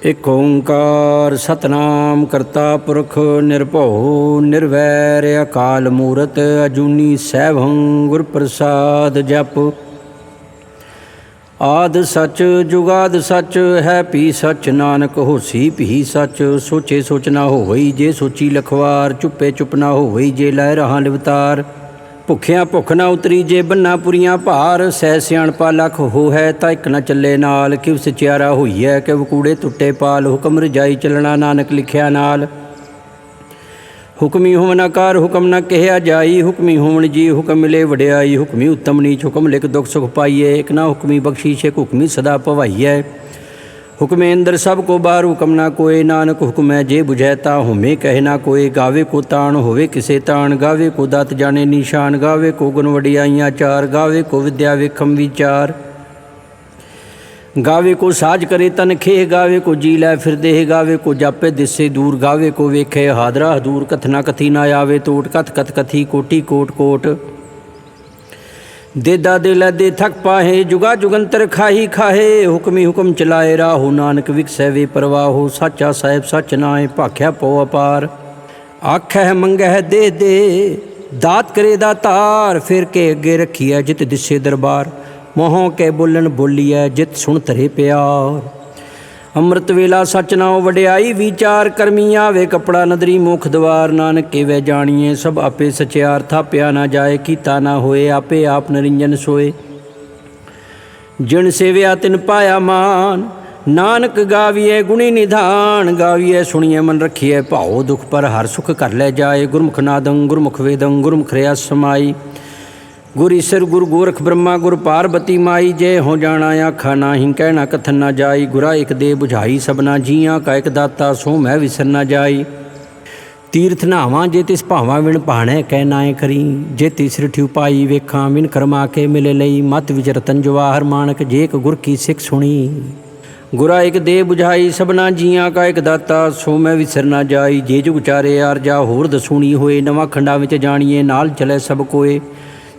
एक ओंकार सतनाम करता पुरख निर्भौ निर्वैर अकाल मूरत अजूनी सैभं गुर प्रसाद जप। आद सच जुगाद सच है पी सच नानक होसी भी सच। सोचे सोच ना होवई जे सोची लखवार, चुपे चुप ना होवई जे लै रहा लिवतार। भुखिया भुख ना उतरी जे बन्ना पुरियां भार, सह सियाणपा लख हो है ता इक न चले नाल। किव सचियारा होई है कि वकूड़े टुटे पाल, हुक्म रजाई चलना नानक लिखिया नाल। हुक्मी होवन आकार हुक्म न कहिया जाई, हुक्मी होवन जी हुक्म मिले वड्याई। हुक्मी उत्तम नीच हुक्म लिख दुख सुख पाइए, एक ना हुक्मी बख्शीश एक हुक्मी सदा भवाइए। हुक्मे अंदर सब को बार हुक्म ना कोय, नानक हुक्म है जे बुझैता हुमे कहे ना कोय। गावे को ताण होवे किसे ताण, गावे को दात जाने निशान। गावे को गुण वडियाइयाँ चार, गावे को विद्या विखम विचार। गावे को साज करे तन खेह, गावे को जी लै फिर देह। गावे को जापे दिसे दूर, गावे को वेखे हादरा हदूर। कथना कथी ना आवे टोट, कथ कथ कथी कोटि कोट कोट। देदा दे लै दे थक पाहे, जुगा जुगंतर खाही खाहे। हुक्मी हुक्म चलाए राहो, नानक विकसै वे परवाहो। साचा साहिब सच नाए, भाख्या पौ अपार। आखै मंगै दे दे, दात करे दातार। फिर के अगे रखिए जित दिसे दरबार। मोहों के बोलन बोलीए, जित सुन धरे प्यार। अमृत वेला सच नाओ वड्याई विचार। करमी आवे कपड़ा नदरी मुख द्वार। नानक के वह जानिए सब आपे सचियार। थाप्या ना जाए कीता ना होए, आपे आप निरंजन सोए। जिन सेव्या तिन पाया मान, नानक गाविए गुणी निधान। गाविए सुनिए मन रखिए भाओ, दुख पर हर सुख कर ले जाए। गुरमुख नादं गुरमुख वेदं, गुरमुख रया समाई। गुर ईसर गुरु गोरख ब्रह्मा गुर पार्वती माई। जय हो जाना आखा नाही, कहना कथन ना जाई। गुरा एक दे बुझाई सबना जियां का एक दाता, सो मैं विसर ना जाई। तीर्थ नहावां जे तिस भावां, विण भाणे कह नाए करी। जे तीसर ठ्यू पाई वेखां, विन कर्मा के मिले लई। मत विच रतन जवाहर मानक, जे एक गुर की सिख सुनी। गुरा एक दे बुझाई सबना जियां का एक दाता, सो मैं विसर ना जाई। जे जुग चारे आर जा होर दसूनी होए। नवां खंडा विच जानिए नाल चले सब कोए।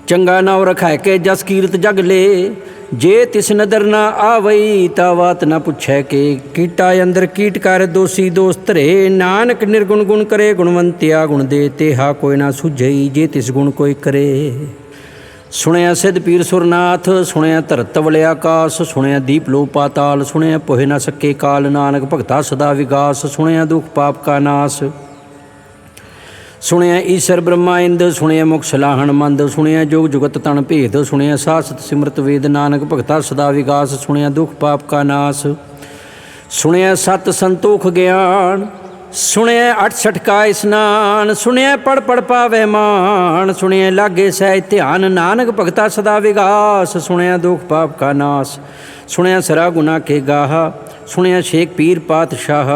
चंगा नाव रखाए के जस कीरत जग ले, जे तिस नदर ना आवई ता बात ना पुछै के। कीटा अंदर कीट कर दोषी दोष धरे, नानक निर्गुण गुण करे गुणवंतिया गुण दे। तेहा कोई ना सुझई जे तिस गुण कोई करे। सुनया सिद्ध पीर सुरनाथ, सुनया धरत वले आकाश। सुनया दीप लो पाताल, सुनया पोहे ना सके काल। नानक भगता सदा विगास, सुनया दुख पाप का नाश। सुनया ईश्वर ब्रह्मा इंद, सुनया मुख सलाहन मंद। सुनया जोग जुगत तन भेद, सुनया सासत सिमरत वेद। नानक भगता सदा विगास, सुनया दुख पाप का नाश। सुनया सत संतोख ज्ञान, सुनया 68 का स्नान। सुनया पढ़ पढ़ पावे मान, सुनया लागे सह ध्यान। नानक भगता सदा विगास, सुनया दुख पाप का नाश। सुनया सरा गुना के गाहा, सुनया शेख पीर पातशाह।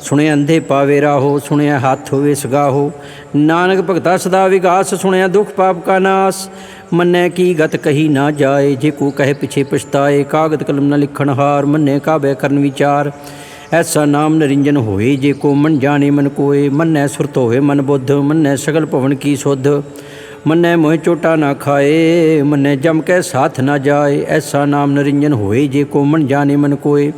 सुनया अंधे पावे राहो, सुनया हाथ होवे सगाहो। नानक भगता सदा विगास, सुनया दुख पाप का नाश। मन्ने की गत कही ना जाए, जे को कहे पिछे पछताए। कागद कलम न लिखण हार, मन्ने काबे करन विचार। ऐसा नाम निरंजन होए, जे को मन जाने मन कोय। मन्ने सुरत होवे मन बुद्ध, मन्ने सगल भवन की सुध। मन्ने मोह चोटा ना खाए, मन्ने जम के साथ ना जाए। ऐसा नाम निरंजन होए, जे को मन जाने मन कोय।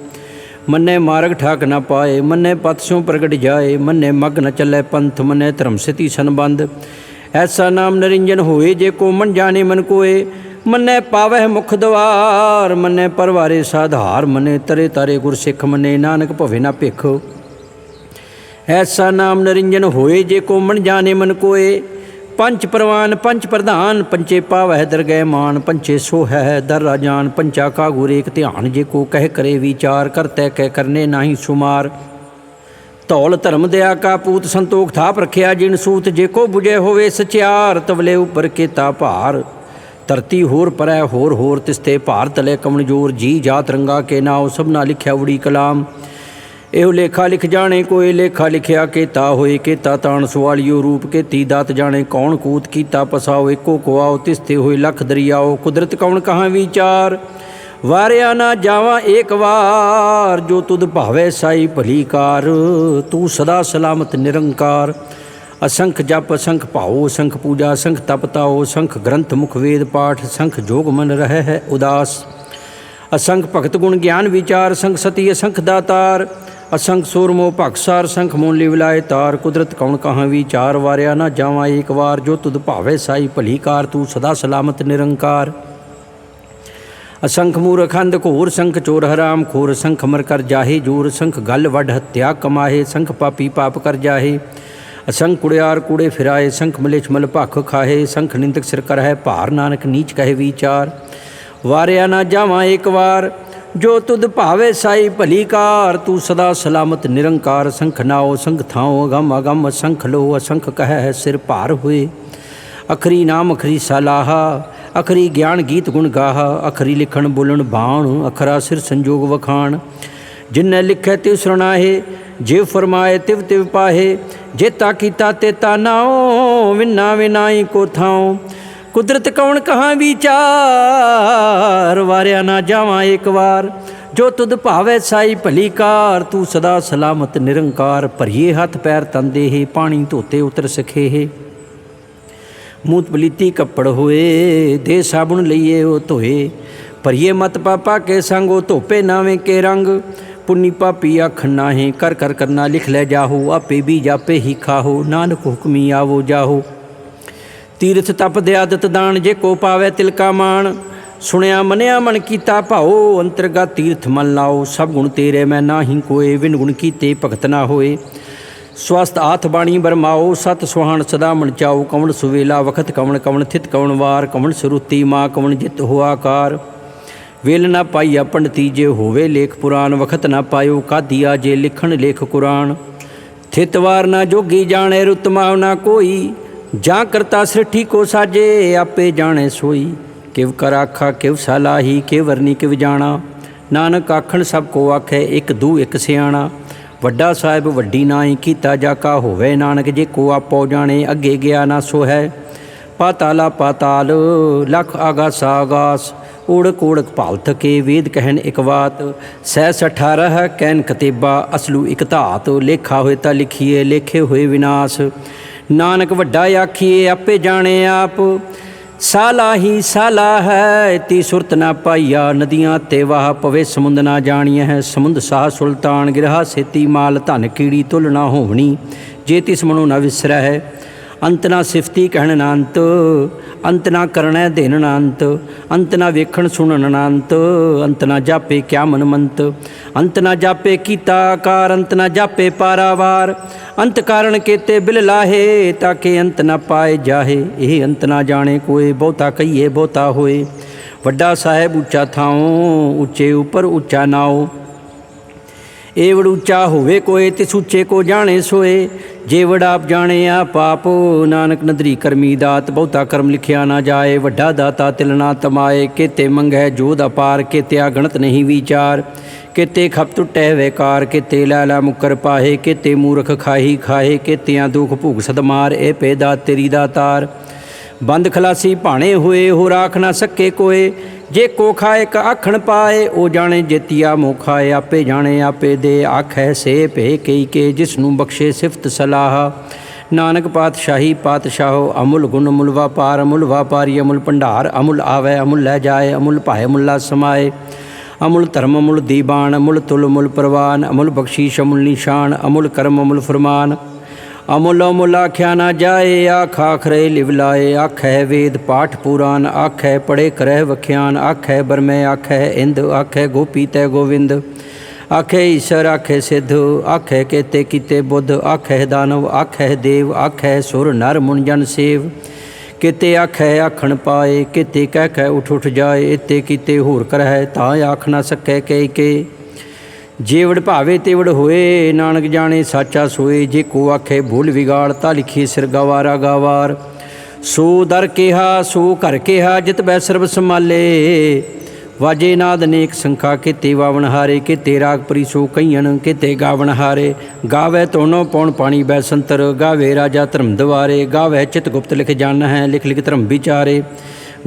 मन्ने मार्ग ठाक ना पाए, मन्ने पथ स्यों प्रगट जाए। मन्ने मग न चले पंथ, मन्ने धर्म सिति संबंध। ऐसा नाम निरंजन होए, जे को मन जाने मन कोय। मन्ने पावह मुख द्वार, मन्ने परवारे साधार। मन्ने तरे तारे गुर सिख, मन्ने नानक भवे ना भिख। ऐसा नाम निरंजन होए, जे को मन जाने मन कोय। पंच परवान पंच प्रधान, पंचे पावह दरगह मान। पंचे सो है दर राजान, पंचा का गुर एक ध्यान। जे को कह करे विचार, करते कह करने नाही सुमार। धौल धर्म दया का पूत, संतोख थाप रखिया जिन सूत। जे को बुझे होवे सचियार, तवले उपर केता भार। धरती होर परै होर तिस्ते भार तले कमन जोर। जी जात रंगा के नाव, सबना लिख्या उड़ी कलाम। एहो लेखा लिख जाने कोई, लेखा लिखिया केता होए। केता ताण सवालियो रूप, केती दात जाने कौन कूत। कीता पसाओ एको को आओ, तिस्ते होए लख दरियाओ। कुदरत कौन कहाँ विचार, वारिया ना जावा एक बार। जो तुद भावे साई भली कार, तू सदा सलामत निरंकार। असंख जप असंख भाओ, असंख पूजा असंख तपताओ। असंख ग्रंथ मुख वेद पाठ, असंख जोग मन रहे है उदास। असंख भगत गुण ज्ञान विचार, असंख सती असंख दातार। असंख सुर मोह भगसार संख मोन लिवलाए तार। कुदरत कौन कहाँ विचार वारिया ना जावा एक बार। जो तुद भावे साई भली कार तू सदा सलामत निरंकार। असंख मूर्ख अंध घोर संख चोर हराम खोर। संख मर कर जाहे जोर संख गल वड हत्या कमाहे। संख पापी पाप कर जाहे असंख कुड़ियार कूड़े फिराए। संख मलेच मल भख खाहे संख निंदक सिर कर है भार। नानक नीच कहे विचार वारिया ना जावा एक बार। जो तुद भावे साई भली कार तू सदा सलामत निरंकार। संख नाओ संख थाओ अगम अगम असंख लो। असंख कह है सिर भार हुए। अखरी नाम अखरी सलाहा अखरी ज्ञान गीत गुण गाहा। अखरी लिखण बोलन बाण अखरा सिर संजोग वखाण। जिन्नै लिखै तिव सुरणाहे जिव फरमाए तिव तिव पाहे। जेता कीता तेता नाओ विना विनाई को थाओ। कुदरत कौन कहाँ विचार वारिया ना जावा एक बार। जो तुद भावे साई भली कार तू सदा सलामत निरंकार। भरिए हथ पैर तन देहे पानी धोते उतर सखे है। मूत पलीती कपड़ होए दे साबुन लइए ओ धोए। भरिए मत पापा के संग ओ धोपे नावे के रंग। पुन्नी पापी आखन नाहे कर कर करना लिख ले जाहो। आपे भी जापे ही खाहो नानक हुक्मी आवो जाहो। तीर्थ तप दयादत दान जे को पावे तिलका मान। सुनिया मनिया मन कीता भाओ अंतरगा तीर्थ मन लाओ। सब गुण तेरे मैं नाही कोय विन गुण कीते भगत ना होए। स्वस्थ आथ बाणी बरमाओ सत सुहान सदा मन चाओ। कवन सुवेला वखत कवन कवन थित कवन वार। कवन सुरुति माँ कवन जित हो आकार। वेल ना पाइया पंडिती जे होवे लेख पुराण। वखत ना पायो कादिया जे लिखण लेख कुरान। थित वार ना जोगी जाने रुत माव ना कोई। जा करता सृष्टि को साजे आपे जाने सोई। किव कर आखा किव सलाही किव वरनी किव जाना। नानक आखण सब को आखे एक दू एक सियाणा। वड्डा साहिब वड्डी नाई कीता जाका होवे। नानक जे को आपो जाने अगे गया ना सो है। पाताला पाताल लख आगासा आगास। ओढ़क ओढ़क भाल थके वेद कहन एक बात। 618 कैन कतेबा असलू एक धात। लेखा होए ता लिखिए लेखे हुए विनाश। नानक वड्डा आखिए आपे जाने आप। साला ही साला है ती सुरत ना पाइया। नदियाँ ते वाह पवे समुंद ना जानिए है। समुंद साह सुल्तान गिरहा सेती माल। धन कीड़ी तुल ना होवनी जे तिस मनो ना विसरै है। अंत ना सिफती कहण ना अंत। अंत ना करणै देन ना अंत। अंत ना वेखण सुनन ना अंत। अंत ना जापे क्या मन मंत। अंत ना जापे कीता आकार। अंत ना जापे पारावार। अंत कारण केते बिल लाहे ताके अंत ना पाए जाहे। यह अंत ना जाने कोई बहुता कहिए बहुता होए। वड्डा साहेब ऊँचा थाओ ऊँचे ऊपर ऊँचा नाओ। एवड़ ऊँचा होवे कोय तिस ऊँचे को जाने सोए। जेवड़ आप जाने आप आप नानक नदरी करमी दात। बहुता कर्म लिखिया ना जाए वड्डा दाता तिलना तमाए। केते मंगै जोध अपार केते गणत नहीं विचार। केते खप टुटै वैकार केते लैला मुकर पाहे। केते मूर्ख खाही खाहे केतियाँ दुख भूख सदमार। ए पे दात तेरी दातार। बंद खलासी भाणे हुए हो राख ना सके कोय। जे को खाए का आखण पाए ओ जाने जेतिया मोह खाए। आपे जाने आपे दे आखै से पे कई के जिसनू बख्शे सिफत सलाह। नानक पातशाही पातशाहो अमुल गुण अमुल व्यापार। अमुल व्यापारी अमुल भंडार। अमुल आवे अमुल लै जाए अमुल भाए मुला समाए। अमुल धर्म अमुल दीवान अमुल तुल अमुल प्रवान। अमुल बख्शीश अमुल निशान अमुल कर्म अमुल फरमान। अमुल अमुल आख्या ना जाए आख आखरे लिवलाए। आखै वेद पाठ पुराण आखै पढ़े करह वख्यान। आखै बरमै आखै इंद आखै गोपी तै गोविंद। आखै ईश्वर आखै सिद्ध आखै केते कीते बुद्ध। आखै दानव आखै देव आखै सुर नर मुन जन सेव। केते आखै आखण पाए केते कह कै उठ उठ जाए। इते कीते होर करह तां आख ना सकै कई के। जेवड़ भावे तेवड़ होए नानक जाने साचा सोए। जे को आखे भूल बिगाड़ ता लिखिए सिर गवारा गावार। सो दर केहा सो घर केहा जित बै सर्ब संभाले। वाजे नाद नेक संखा केते वावन हारे। केते राग परी सो कईयन केते गावन हारे। गावे तोनो पौन पानी बै संतर। गावे राजा धर्म द्वारे। गावे चित गुप्त लिख जान है लिख लिख धर्म विचारे।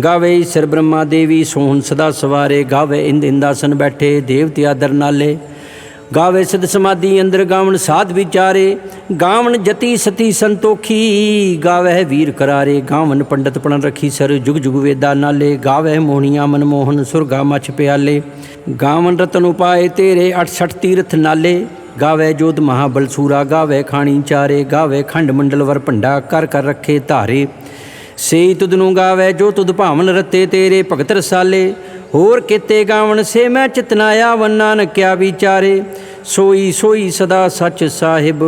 गावे ईश्वर ब्रह्मा देवी सोहन सदा सवारे। गावे इंद इंदासन बैठे देवते आदर नाले। गावे सिद्ध समाधि अंदर गावन साध विचारे। गावन जति सती संतोखी गावे वीर करारे। गावन पंडित पण रखी सर जुग जुग वेदा नाले। गावे मोहनिया मनमोहन सुरगा मछ प्याले। गावन रतन उपाय तेरे 68 तीर्थ नाले। गावे जोध महाबल सूरा, गावे खाणी चारे, गावे खंड मंडल वर भंडा, कर कर रखे धारे। सेई तुदनू गावे जो तुद भावन रते तेरे, भगत रसाले होर किते गावन, से मैं चितना आवन नानक क्या विचारे। सोई सोई सदा सच साहिब,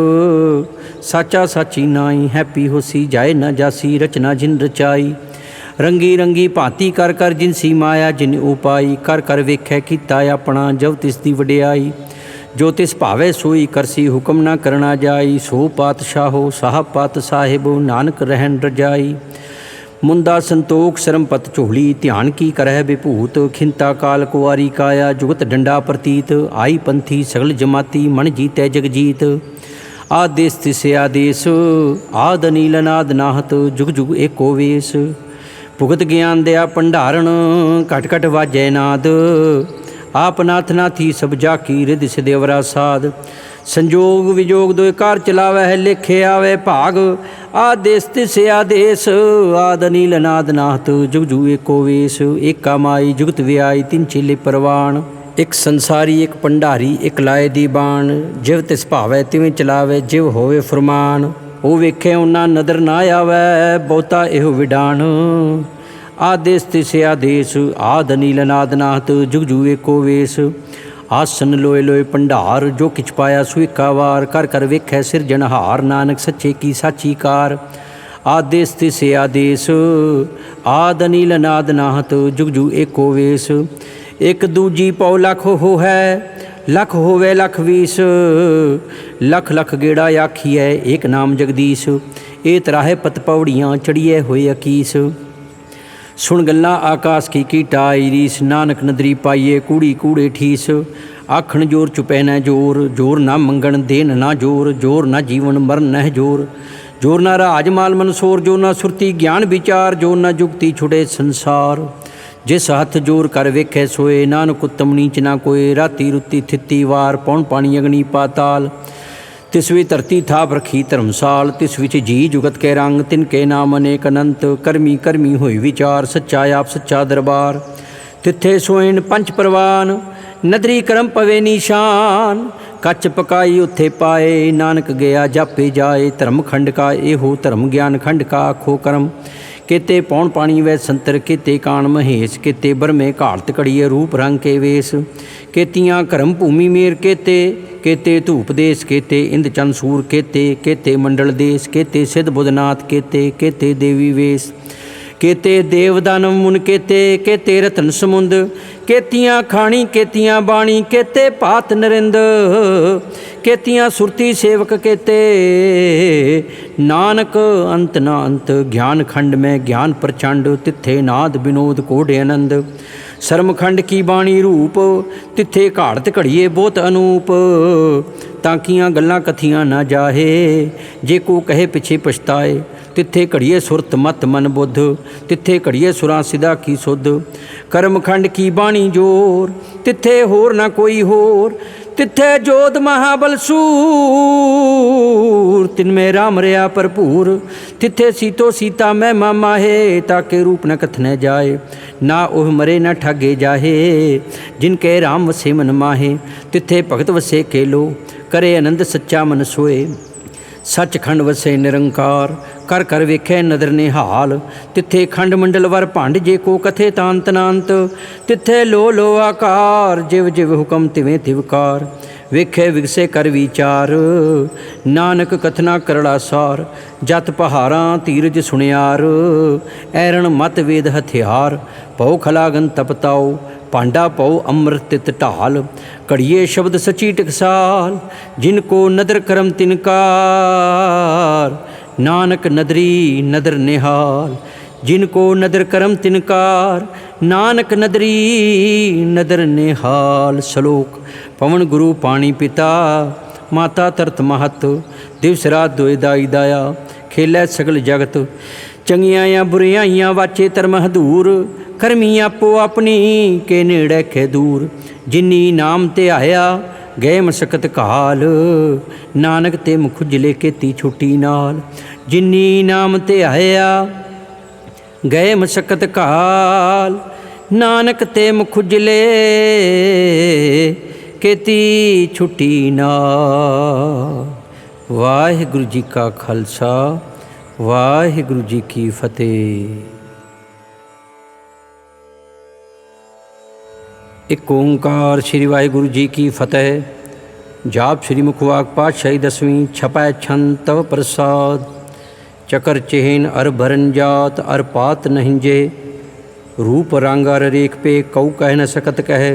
साचा साची नाई, हैप्पी होसी जाए न जासी, रचना जिन रचाई। रंगी रंगी भांति कर कर जिनसी माया जिन उपाई, कर कर वेखै कीता अपना जब तिसदी वडियाई। जो तिस भावे सोई करसी, हुक्म ना करना जाई, सो पातशाहो साहब पात साहिब, नानक रहन रजाई। मुंदा संतोख सरमपत झोली, ध्यान की करह विभूत, खिंता काल कुआरी काया, जुगत डंडा प्रतीत। आई पंथी सगल जमाती, मन जीतै जगजीत। आदेश तिसे आदेश, आद अनील अनाद नाहत, जुग जुग एको वेश। भुगत ज्ञान दया भंडारण, घट घट वाजै नाद। आप नाथ नाथी सब जाकी, रिद सिदेवरा साध। संजोग विजोग दोए कार चलावै है, लेखे आवे भाग। आदेश तिसे आदेश, आद अनील अनाद नाहत, जुग जुग एको वेश। एका माई जुगत व्याई, तिन चेले परवान। एक संसारी एक भंडारी, एक लाए दीवान। जिव तिस भावै तिवें चलावै, जिव होवे फरमान। ਉਹ ਵੇਖੇ ਉਹਨਾਂ ਨਦਰ ਨਾ ਆਵੈ, ਬਹੁਤਾ ਇਹੋ ਵਿਡਾਨ। ਆਦੇਸ ਤਿਸੇ ਆਦੇਸ, ਆਦ ਅਨੀਲ ਅਨਾਦ ਨਾਹਤ, ਜੁਗ ਜੁਗ ਏਕੋ ਵੇਸ। ਆਸਨ ਲੋਏ ਲੋਏ ਭੰਡਾਰ, ਜੋ ਕਿਛ ਪਾਇਆ ਸੋ ਏਕਾ ਵਾਰ। ਕਰ ਕਰ ਵੇਖੈ ਸਿਰਜਣਹਾਰ, ਨਾਨਕ ਸੱਚੇ ਕੀ ਸਾਚੀ ਕਾਰ। ਆਦੇਸ ਤਿਸੇ ਆਦੇਸ, ਆਦ ਅਨੀਲ ਅਨਾਦ ਨਾਹਤ, ਜੁਗ ਜੁਗ ਏਕੋ ਵੇਸ। ਇੱਕ ਦੂਜੀ ਪਉ ਲੱਖ ਹੋ ਹੈ, लख होवे लख वीस। लख लख गेड़ा आखिए, एक नाम जगदीश। ए तराहे पत पौड़ियाँ, चढ़िए होए अकीस। सुन गल्लां आकाश की कीटाई रीस, नानक नदरी पाइए कूड़ी कूड़े ठीस। आखण जोर चुपै न जोर, जोर ना मंगण देन ना जोर। जोर ना जीवन मरण न जोर, जोर ना राज माल मनसोर। जो ना सुरती ज्ञान विचार, जो ना जुगती छुड़े संसार। जिस हथ जोर कर वेखै सोए, नानक उत्तम नीच ना कोय। राती रुती थिती वार, पौन पानी अग्नि पाताल। तिस वी धरती थाप रखी धर्मसाल। तिस विच जी जुगत के रंग, तिनके नाम अनेक अनंत। करमी करमी होई विचार, सच्चा आप सच्चा दरबार। तिथे सोएन पंच परवान, नदरी करम पवे निशान। कच पकाई उत्थे पाए, नानक गया जापे जाए। धर्म खंड का एहो धर्म, ज्ञान खंड का आखो करम। केते पौन पानी वै संतर, केते कान महेश। केते बरमे घालत घड़िए, रूप रंग के वेश। केतियाँ करम भूमि मेर, केते केते धूप देश। केते इंद चंद सूर, केते केते मंडल देश। केते सिद्ध बुधनाथ, केते केते देवी वेश। केते देव दानव मुन, केते केते रतन समुंद। केतियाँ खाणी केतियाँ बाणी, केते पात नरिंद। केतियाँ सुरती सेवक, केते नानक अंत ना अंत। ज्ञान खंड में ज्ञान प्रचंड, तिथे नाद विनोद कोढ़े आनंद। शर्मखंड की बाणी रूप, तिथे घाड़त घड़िए बहुत अनूप। ताकियाँ गल्लां कथियाँ ना जाहे, जे को कहे पिछे पछताए। तिथे घड़िए सुरत मत मन बुद्ध, तिथे घड़िए सुरां सिदा की सुध। कर्मखंड की बाणी जोर, तिथे होर ना कोई होर। तिथे जोध महाबल सूर, तिनमें राम रहा भरपूर। तिथे सीतो सीता मैं मामा है, ताके रूप न कथने जाए। ना ओह मरे न ठागे जाहे, जिनके राम वसे मन माहे। तिथे भगत वसे केलो, करे आनंद सच्चा मन सोए। सचखंड वसे निरंकार, कर कर वेखै नदर निहाल। तिथे खंड मंडल वर भांड, जे को कथे तांत नांत। तिथे लो लो आकार, जिव जिव हुकम तिवें तिवकार। वेखे विगसे कर विचार, नानक कथना करड़ा सार। जत पहारां तीरज सुनियार, ऐरण मत वेद हथियार। पौ खलागन तपताओ, पांडा पौ अमृत तित ढाल। घड़िए शब्द सची टकसाल, जिनको नदर करम तिनकार। नानक नदरी नदर निहाल, जिनको नदर करम तिनकार। नानक नदरी नदर निहाल। श्लोक। पवन गुरु पानी पिता, माता तरत महत। दिवस रात दोए दाई दाया, खेलै सगल जगत। चंगियां या बुरियाइयां वाचे धर्म हदूर। करमी आपो अपनी, के नेड़े खे दूर। जिन्नी नाम ते आया, गए मशक्कत काल। नानक ते मुख उजले केती छुट्टी नाल। जिन्नी नाम ते आया, गए मशक्कत काल। नानक ते मुख उजले केती छुट्टी ना। वाहिगुरु जी का खालसा, वाहिगुरु जी की फतेह। एक ओंकार श्री वाहिगुरु जी की फतेह। जाप श्री मुखवाक पातशाही दसवीं। छपै छंद तव प्रसाद। चकर चेहन अर भरन जात अर पात नहिंजे। रूप रंग अर रेख पे कऊ कह न सकत कह।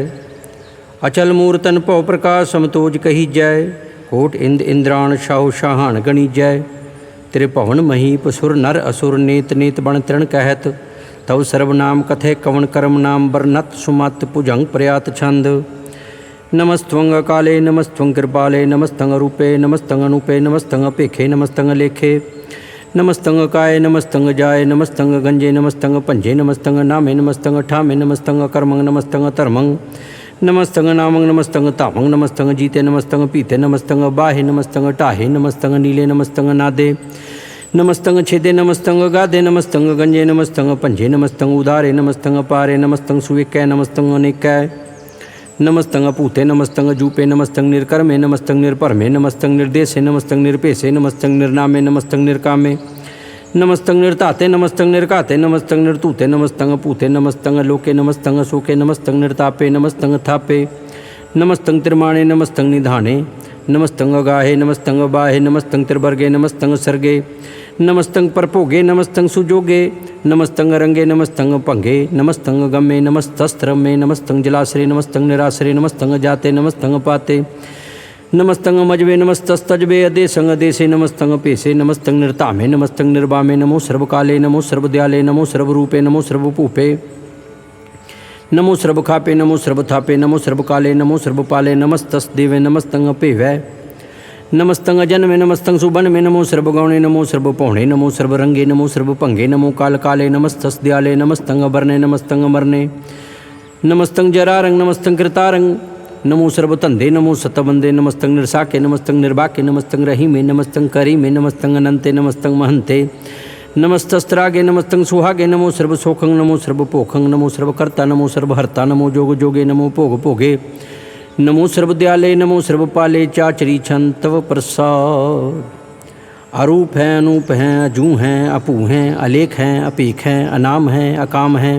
अचल मूर्तन भव प्रकाश समतोज कही जय। कोट इंद इंद्राण शाहु शाहान गणी जय। तेरे भवन महीप सुर नर असुर नेत नेत बण तृण कहत। तव सर्वनाम कथे कवन कर्म नाम बरनत सुमत भुजंग प्रयात छंद। नमस्त्वं काले नमस्त्वं कृपाले नमस्तंग रूपे नमस्तंग अनूपे नमस्तंग पेखे नमस्तंग लेखे। नमस्तंग काय नमस्तंग जाय नमस्तंग गंजे नमस्तंग पंजे नमस्तंग नामे नमस्तंग ठामे नमस्तंग कर्मंग नमस्तंग धर्मंग नमस्तंग नामंग नमस्तंग तामंग नमस्तंग जीते नमस्तंग पीते नमस्तंग बाहे नमस्तंग टाहे नमस्तंग नीले नमस्तंग नादे नमस्तंग छेदे नमस्तंग गादे नमस्तंग गंजे नमस्तंग पंजे नमस्तंग उदारे नमस्तंग पारे नमस्तंग सुविकै नमस्तंग अनेकै नमस्तंग पूते नमस्तंग जूपे नमस्तंग निर्कर्मे नमस्तंग निर्भरमे नमस्तंग निर्देशे नमस्तंग निर्पेशे नमस्तंग निर्नामे नमस्तंग निर्कामे नमस्तंग निर्ताते नमस्तंग निर्काते नमस्तंग निर्तूते नमस्तंग पूते नमस्तंग लोके नमस्तंग शोके नमस्तंग निर्तापे नमस्तंग थापे नमस्तंग त्रिमाणे नमस्तंग निधाने नमस्तंग गाहे नमस्तंग बाहे नमस्तंग त्रिवर्गे नमस्तंग सर्गे नमस्तंग परभोगे नमस्तंग सुजोगे नमस्तंग रंगे नमस्तंग भंगे नमस्तंग गमे नमस्तस्त्र में नमस्तंग जलाश्रे नमस्तंग निराश्रे नमस्तंग जाते नमस्तंग पाते नमस्तंग मजबे नमस्तस्तजबे अदेशंग अदेशे नमस्तंग पेशे नमस्तंग निर्तामे नमस्तंग निर्वामे नमो सर्वकाले नमो सर्वदयाले नमो सर्वरूपे नमो सर्वभूपे नमो सर्वखापे नमो सर्वथापे नमो सर्वकाले नमो सर्वपाले नमस्तस्देवे नमस्तंग पेवै नमस्तंग जन्मे नमस्तंग सुबन में नमो सर्वगौणे नमो सर्वपौणे नमो सर्वरंगे नमो सर्वभंगे नमो काल काले नमस्तस्दयाले नमस्तंग वर्णे नमस्तंग मरणे नमस्तंग जरारंग नमस्तंग कृतारंग नमो सर्वतंदे नमो सतबंदे नमस्तंग निर्साके नमस्तंग निर्वाके नमस्तंग रहीमे नमस्तंग करीमे नमस्तंग अनंते नमस्तंग महंते नमस्तस्त्रागे नमस्तंग सुहागे नमो सर्वसोखंग नमो सर्वपोखंग नमो सर्वकर्ता नमो सर्वहर्ता नमो जोग जोगे नमो भोग भोगे नमो सर्वदयाले नमो सर्वपाले चाचरी छंद तव प्रसाद। अरूप हैं अनूप हैं अजू हैं अपू हैं अलेख हैं अपेख हैं अनाम हैं अकाम हैं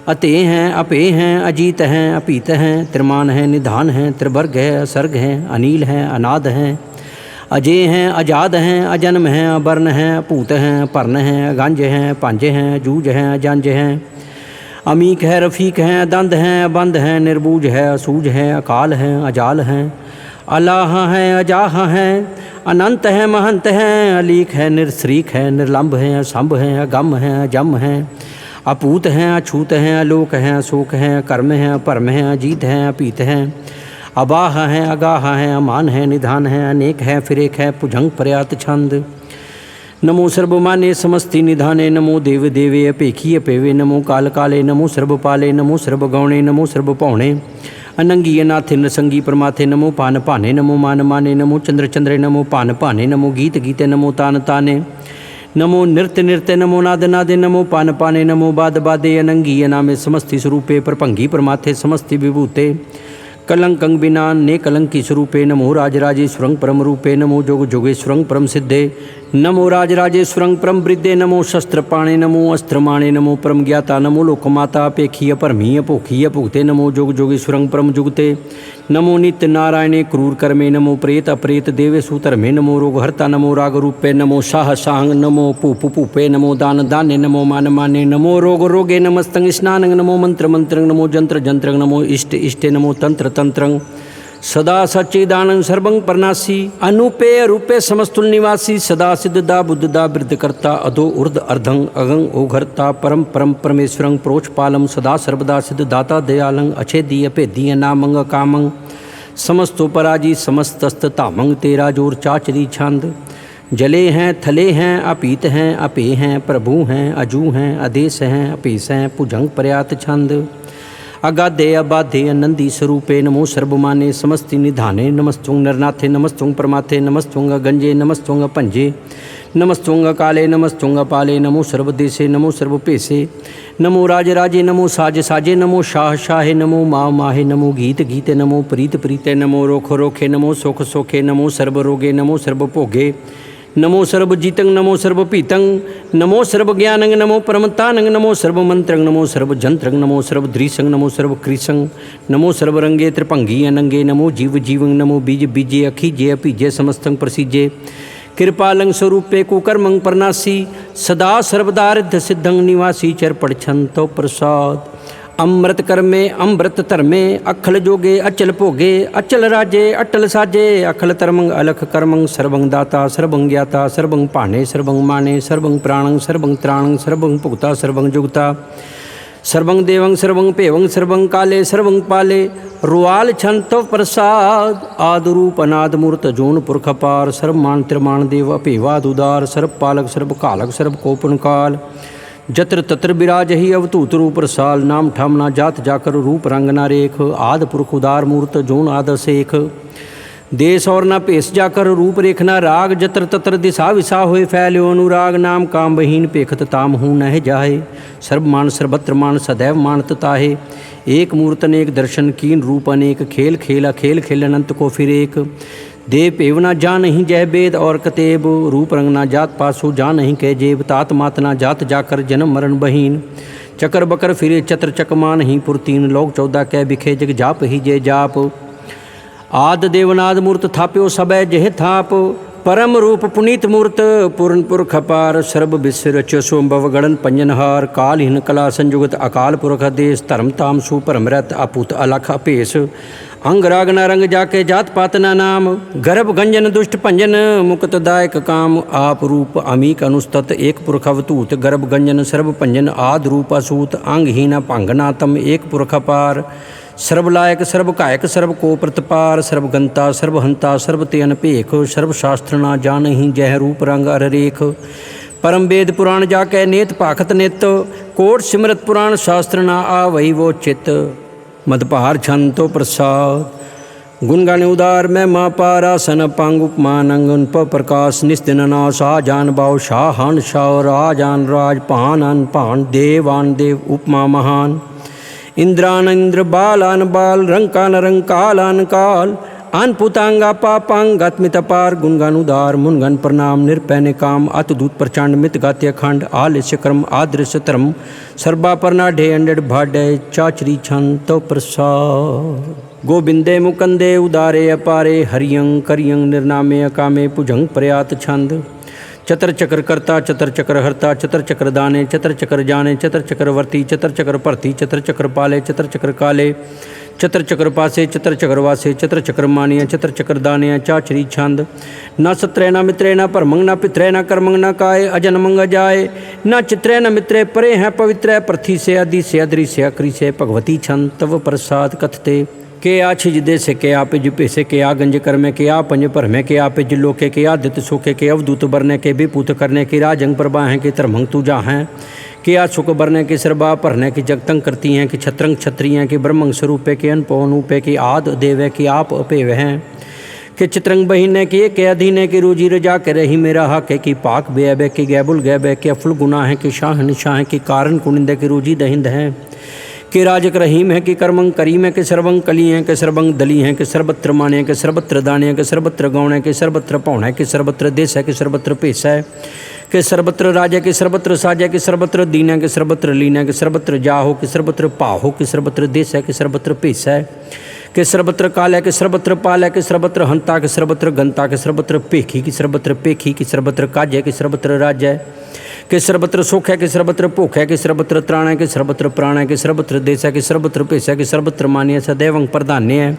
अते हैं अपे हैं अजीत हैं अपीत हैं त्रिमान हैं निधान हैं त्रिवर्ग है असर्ग हैं अनील हैं अनाद हैं अजय हैं अजाद हैं अजन्म हैं अवर्ण हैं अपूत हैं पर्ण हैं अगंज हैं पांजे हैं अजूज हैं अजंज हैं अमीक है रफ़ीक हैं दंद हैं अबंद हैं निर्बूज है असूज है अकाल हैं अजाल हैं अलाह हैं अजाह हैं अनंत हैं महंत हैं अलीक है निरश्रीक है निर्लंब हैं असंभ हैं अगम हैं अजम हैं अपूत हैं अछूत हैं अलोक हैं अशोक हैं कर्म हैं परम हैं अजीत हैं अपीत हैं अबाह हैं अगाह हैं अमान हैं निधान हैं अनेक हैं फिरेक है भुजंग प्रयात छंद। नमो सर्वमाने समस्ति निधाने नमो देव देवे अपेखी अपेवे नमो काल काले नमो सर्वपाले नमो सर्वगौणे नमो सर्वपौणे अनंगी अनाथे नृसंगी परमाथे नमो पान पाने नमो मान माने नमो चंद्र चंद्रे नमो पान पाने नमो गीत गीते नमो तान ताने नमो नृत्य नृत्य नमो नाद नादे नमो पान पाने नमो बाद बादे अनंगी अनामे समस्ति स्वरूपे परभंगी परमाथे समस्ति विभूते कलंकं बिना ने कलंकी स्वरूपे नमो राजराजेश्वरं परम रूपे नमो जोग जोगेश्वरं परम सिद्धे नमो राजराजेश्वरं परम वृद्धे नमो शस्त्रपाणे नमो अस्त्रमाणे नमो परम ज्ञाता नमो लोकमाता अपेखी अपरमी अपोखी अपुगते नमो जोग जोगेश्वरं परम जुगते नमो नित्य नारायणे क्रूर कर्मे नमो प्रेत अप्रेत देवेशु धर्मे नमो रोगहर्ता नमो राग रूपे नमो शाह शांग नमो पूप पूपे नमो दान दाने नमो मान माने नमो रोग रोगे नमस्तंग स्नानंग नमो मंत्र मंत्रंग नमो जंत्र जंत्रंग नमो इष्ट इष्टे नमो तंत्र तंत्रंग सदा सच्चिदानंद सर्वं परनासी अनूपे अरूपे समस्तुल निवासी सदा सिद्धदा बुद्धदा वृद्धकर्ता अधो ऊर्ध अर्धं अगं ओघर्ता परम परम परमेश्वरं प्रोचपालम सदा सर्वदा सिद्धदाता दयालं अछेदी अभेदी नामंग कामंग समस्तोपराजी समस्तस्ततामंग तेरा जोर चाचरी छंद। जले हैं थले हैं अपीत हैं अपे हैं प्रभु हैं अजू हैं आदेश हैं अपेश हैं भुजंग प्रयात छंद। अगाधे अबाधे आनंदी स्वरूपे नमो सर्वमाने समस्ति निधाने नमस्तुंग नरनाथे नमस्तुंग परमाथे नमस्तुंग गंजे नमस्तुंग पंजे नमस्तुंग काले नमस्तुंग पाले नमो सर्वदेशे नमो सर्वपेशे नमो राज राजे नमो साज साजे नमो शाह शाहे नमो माह माहे नमो गीत गीते नमो प्रीत प्रीते नमो रोख रोखे नमो सुख सोखे नमो सर्वरोगे नमो सर्वभोगे नमो सर्वजीतं नमो सर्वपीतं नमो सर्वज्ञानं नमो परमतानं नमो सर्वमंत्रं नमो सर्वजंत्रं नमो सर्वद्रीसं नमो सर्वक्रीसं नमो सर्वरंगे त्रिभंगी अनंगे नमो जीव जीवं नमो बीज बीजे अखीजे अपीजे समस्तं प्रसीजे कृपालं स्वरूपे कुकर्मं परनासी सदा सर्वदारिद्ध सिद्धं निवासी चर पड़छंतो प्रसाद अमृत कर्मे अमृत धर्मे अखल जोगे अचल भोगे अचल राजे अटल साजे अखल धर्मं अलख कर्मं सर्वं दाता सर्वं ज्ञाता सर्वं पाने सर्वं माने सर्वं प्राणं सर्वं त्राणं सर्वं भुक्ता सर्वं जुगता सर्वं देवं सर्वं पेवं सर्वं काले सर्वं पाले रुआल छंतो प्रसाद आदरूप अनाद मूर्त जोन पुरख पार सर्वमान त्रिमान देव अपेवाद उदार सर्व पालक सर्व कालक सर्व कोपन काल जत्र तत्र विराज ही अवतूत रूप रसाल नाम ठम ना जात जाकर रूप रंग ना रेख आद पुरख उदार मूर्त जोन आद शेख देश और ना पेश जाकर रूप रेखना राग जत्र तत्र दिशा विशा होए फैल्यो अनुराग नाम काम बहीन पेखत ताम हूँ नह जाहे सर्वमान सर्वत्र मान सदैव मानत ताहे एक मूर्त अनेक दर्शन कीन रूप अनेक खेल खेला खेल खेल अनंत को फिर एक देव पेव ना जा नहीं जय वेद और कतेब रूप रंग ना जात पासो जा नहीं कह जेब तात मात ना जात जाकर जन्म मरण बहीन चकर बकर फिरे चत्र चकमा नहीं पुरतीन लोक 14 कह बिखे जग जाप ही जय जाप आद देवनाद मूर्त थाप्यो सबय जह थाप परम रूप पुनीत मूर्त पूर्ण पुरख अपार सर्व विश्व रच्यो सोमभव गणन पंजनहार कालहीन कला संजुगत अकाल पुरख देश धर्म ताम सुपरमृत अपूत अलख अपेश अंग राग न रंग जाके जात पात ना नाम गर्भ गंजन दुष्ट भंजन मुक्त दायक काम आप रूप अमीक अनुस्तत एक पुरख अवतूत गर्भ गंजन सर्व भंजन आद रूप असूत अंगहीन भंगनातम एक पुरख अपार सर्वलायक सर्व कायक सर्व को प्रतपार सर्वगंता सर्वहंता सर्वते अनपेख सर्वशास्त्र ना जान ही जह रूप रंग अर रेख परम वेद पुराण जाकै नेत पाखत नित कोट सिमरत पुराण शास्त्र ना आ वही वो चित मदपहार छंतो प्रसाद गुण गाने उदार मैं माँ पारासन पांग उपमान अंगन प प्रकाश निस्दिन नाश जान बाव शाहान शाह राजान राज पान अन पान देवान देव उपमा महान इंद्रान इंद्र बालान बाल रंकान रंकालान काल आन पुतांगा पापांगात्मित पार गुणगान उदार मुनगन प्रणाम निरपैने काम अतदूत प्रचंड मित गात्य खंड आलस्य क्रम आदृश्य धर्म सर्वा परना ढे अंडड भाडे चाचरी छंत प्रसाद गोविंदे मुकंदे उदारे अपारे हरियं करियं निर्नामे अकामे भुजंग प्रयात छंद चतर चक्र करता चतर चक्र हरता चतर चक्र दाने चतर चक्र जाने चतर चक्र वर्ती चतर चक्र भरती चतर चक्र पाले चतर चक्र काले चतर चक्र पासे चतर चक्र वासे चतर चक्र मानिया चतर चक्र दानिया चाचरी छंद न सत्रे न मित्रे न परमंग न पित्रे न कर्मंग न काय अजन मंग जाए न चित्रे न मित्रे परे हैं पवित्र पृथ्वी से अदि से अदरी से अक्री से भगवती छंद तव प्रसाद कथते के आ छिज दे से के आप जु पेसे के आ गंज कर में के आ पंज पर में के आप जिलो के आदित्य सोखे के अवधूत बरने के विपूत करने के राजंग प्रभा हैं के तरमंग तुजा हैं के आ सुख बरने के सरबा भरने की जगतंग करती हैं कि छत्रंग छत्री हैं कि ब्रह्मंग स्वरूपे के अनपोनूपे की आद देव की आप अपेव हैं कि चित्रंग बहीने के अधीने की रोजी रजा के रही मेरा हक है कि पाक बेअबे की गैबुल गैबे के अफुल गुनाह है कि शाह निशाह के कारण कुनिंदे की रोजी दहिंद हैं के राजक रहीम है कि कर्मंग करीम है कि सर्वंग कली हैं कि सर्वंग दली हैं कि सर्वत्र माने हैं कि सर्वत्र दाने हैं कि सर्वत्र गौण है कि सर्वत्र पौण है कि सर्वत्र देश है कि सर्वत्र पेश है कि सर्वत्र राज है कि सर्वत्र साज है कि सर्वत्र दीन है कि सर्वत्र लीन है कि सर्वत्र जाहो कि सर्वत्र पाहो कि सर्वत्र देश है कि सर्वत्र पेश है कि सर्वत्र काल है कि सर्वत्र पाल है कि सर्वत्र हंता कि सर्वत्र गंता कि सर्वत्र पेखी कि सर्वत्र पेखी कि सर्वत्र काज है कि सर्वत्र राज्य है कि सर्वत्र सुख है कि सर्वत्र भूख है कि सर्वत्र त्राण है कि सर्वत्र प्राण है कि सर्वत्र देश है कि सर्वत्र पेश है कि सर्वत्र मान्य सदैवं प्रधान्य है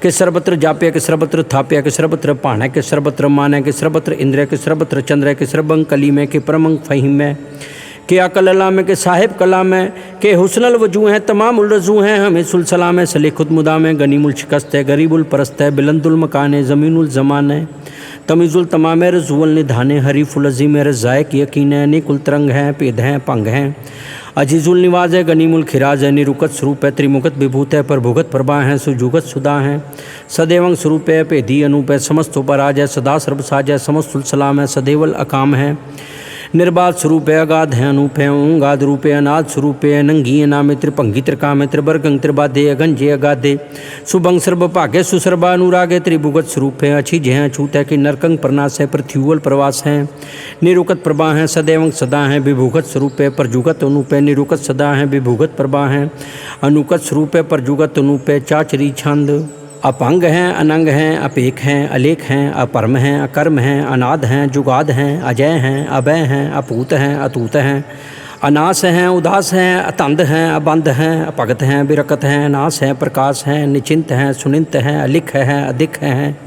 कि सर्वत्र जाप्य कि सर्वत्र थाप्य कि सर्वत्र पाण है कि सर्वत्र मान है कि सर्वत्र इंद्र है कि सर्वत्र चंद्र है कि सर्वंग कली में कि परमंग फहीम है कि अकल्ला में कि साहिब कलाम है कि हुस्नल वजू हैं तमाम उल रजू हैं हमें सुलसलाम है सली खुद मुदाम है गनीमुल शिकस्त है गरीबुल परस्त है बिलंदुल मकान है ज़मीनुल ज़मान है तमीज़ुल तमाम रजूल निधाने हरीफुल अजीम रज़ायक यकीन है निकुल तरंग हैं पेद हैं पंग हैं अजीजुल निवाज है गनीमुल खिराज है निरुकत स्वरूप है त्रिमुखत विभूत है प्रभुगत प्रभा है सुजुगत सुधा है सदैवं स्वरूप है पेधी अनूप है समस्त उपराज है सदा सर्वसाज है समस्तुल सलाम है सदैवल अकाम है निर्बाध स्वरूप है अगाध है अनूप है ओंगाद रूप है अनाद स्वरूप है नंगी नामे त्रिभंगी त्रिकाम त्रिवर्गं त्रिबाधे अगंजे अगाधे शुभंग सर्व भाग्य सुसर्बा अनुरागे त्रिभुगत स्वरूप है अछीज है अछूत है कि नरकंग प्रनाश है पृथ्वीवल प्रवास है निरुकत प्रभा है सदैवं सदा है विभुगत स्वरूप है परजुगत अनूप है निरुकत सदा है विभुगत प्रभा है अनुकत स्वरूप है परजुगत अनूप है चाचरी छंद अपंग हैं अनंग हैं अपेख हैं अलेख हैं अपरम हैं अकर्म हैं अनाद हैं जुगाद हैं अजय हैं अभय हैं अपूत हैं अतूत हैं अनास हैं उदास हैं अतंद हैं अबंध हैं अपगत हैं विरकत हैं अनास हैं प्रकाश हैं निचिंत हैं सुनिंत हैं अलिख हैं अधिक हैं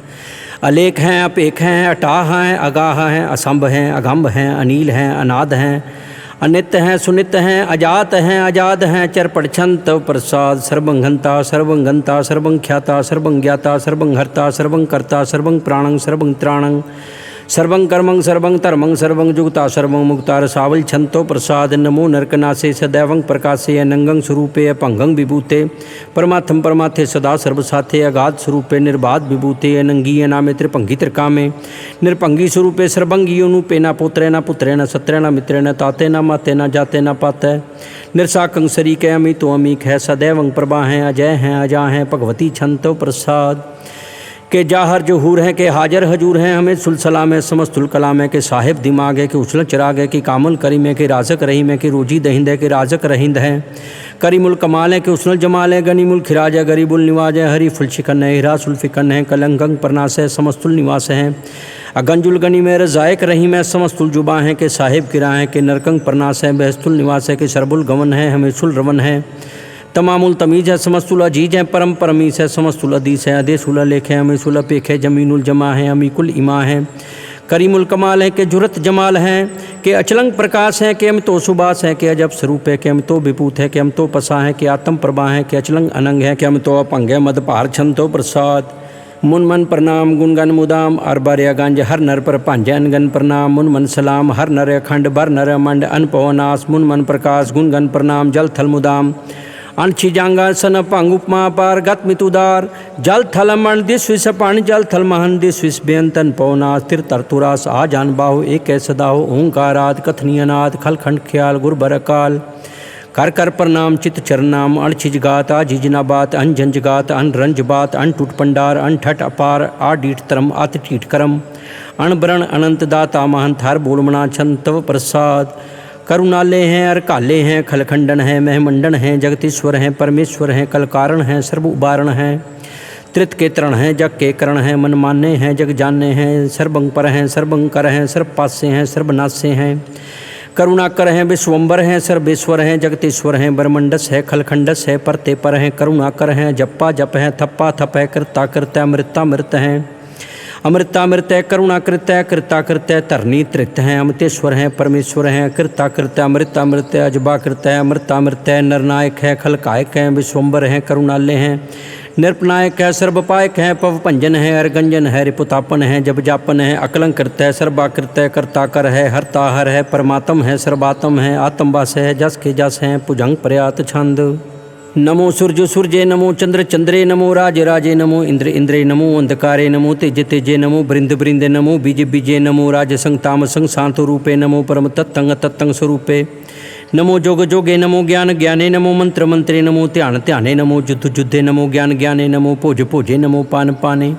अलेख हैं अपेख हैं अटाह हैं अगाह हैं असंभ हैं अगम्भ हैं अनील हैं अनाद हैं अनित्य हैं सुनित हैं अजात हैं आजाद हैं चरपड़छंत प्रसाद सर्वंघंता सर्वंगंता सर्वंख्याता सर्वज्ञाता सर्वंहर्ता सर्वंकर्ता सर्वं प्राणं सर्वं त्राणं सर्वं कर्मं सर्वं धर्मं सर्वं जुगता सर्वं मुक्ता रसावल छंतो प्रसाद नमो नरकनासे सदैवं प्रकाशे अनंगं स्वरूपे अपंगं विभूते परमात्म परमाथे सदा सर्वसाथे अगाध स्वरूपे निर्बाध विभूते अनंगी नामे त्रिभंगी त्रिकामे निर्भंगी स्वरूपे सर्वंगी अनुपे न पुत्रे न पुत्रे न सत्रे न मित्रे न ताते न माते न जाते न पाते निर्साकं शरीक अमितो अमीक है सदैवं प्रभा हैं अजय हैं अजा हैं भगवती छंतो प्रसाद के जाहर जहूर हैं के हाजर हजूर हैं हमें सुलसलाम है समस्तुल कलाम है के साहिब दिमाग है कि उछल चिराग है कि कामल करीम है कि राजक रहीम है कि रोजी दहिंद है कि राजक रहिंद है करीमुल कमाल है कि उसनल जमाल है गनीमुल खिराज है गरीबुल निवाज है हरी फुलशिकन है हिरासुल फिकन है कलंगंग प्रनाश है समस्तुल निवास है अगंजुल गनी में रजायक रहीम है समस्तुल जुबा है कि साहिब किरा है कि नरकंग प्रनाश है बहस्तुल निवास है कि शरबुल गवन है हमेशुल रवन है तमामुल तमीज़ है समस्तुल अजीज है परम परमीस है समस्तुल अदीस है अदेसुल लेख है अमीसुल अपेख है जमीनुल जमा है अमीकुल इमा है करीमुल कमाल है कि जुरत जमाल है कि अचलंग प्रकाश है कि अमितो सुबास है कि अजब स्वरूप है कि अमितो विभूत है कि अमितो पसा है कि आत्म प्रभा है कि अचलंग अनंग है कि अमितो अपंग है मदपार छंतो प्रसाद मुन मन प्रणाम गुणगन मुदाम अरबार्य गंज हर नर पर भांज अनगन प्रणाम मुन मन सलाम हर नर अखंड बर नर मंड अनपवनास मुन मन प्रकाश गुणगन प्रणाम जल थल मुदाम अनछिजांगा सन भंग उपमा पार गत मितुदार जल थल मन दिस विष पाण जल थल महन दिस विष बेअंतन पवनास तिर तरतुरास आ जान बाहु एक सदाहो ओंकाराद कथनी अनाद खलखंड ख्याल गुरबर अकाल कर कर प्रणाम चित चरनाम अणछिज गात आ जिजना बात अन जंज गात अन रंज बात अन टूट पंडार अन ठट अपार आ डीठ तरम अत टीठ करम अण ब्रण अनंत दाता महन थार बोलमणा छंद तव प्रसाद करुणाले हैं अरकाले हैं खलखंडन हैं महमंडन हैं जगतीश्वर हैं परमेश्वर हैं कलकारण हैं सर्व उबारण हैं त्रित के तरण हैं जग के करण हैं मन माने हैं जग जाने हैं सर्वंग पर हैं सर्वंग कर हैं सर्व पासे हैं सर्वनाशे हैं करुणाकर हैं विश्वम्बर हैं सर्वेश्वर हैं जगतीश्वर हैं ब्रह्मंडस है खलखंडस है परते पर हैं करुणाकर हैं जप्पा जप हैं थप्पा थप है कृता कृत्य अमृता मृत हैं अमृतामृत है करुणाकृत है कृताकृत है तरनी तृत हैं अमृतेश्वर हैं परमेश्वर हैं कृताकृत अमृतामृत है अजबाकृत है अमृतामृत है नरनायक है खलकायक हैं विश्वम्बर हैं करुणालय हैं निरपनायक है सर्वपायक है पवभंजन है अरगंजन है रिपुतापन है जब जापन है अकलंकृत है सर्वाकृत है कर्ताकर है हरताहर है परमात्म है सर्वात्म है आत्मवास है जस के जस हैं पुजंग प्रयात छंद नमो सूर्य सूर्ये नमो चंद्र चंद्रे नमो राजे राजे नमो इंद्र इंद्रे नमो अंधकारे नमो तेजे तेजे नमो बृंद बृंदे नमो बीजे बीजे नमो राजसंग तामसंग शांत रूपे नमो परम तत्तंग तत्तंग स्वरूपे नमो जोग जोगे नमो ज्ञान ज्ञाने नमो मंत्र मंत्रे नमो ध्यान ध्याने नमो युद्ध युद्धे नमो ज्ञान ज्ञाने नमो भोज भोजे नमो पान पाने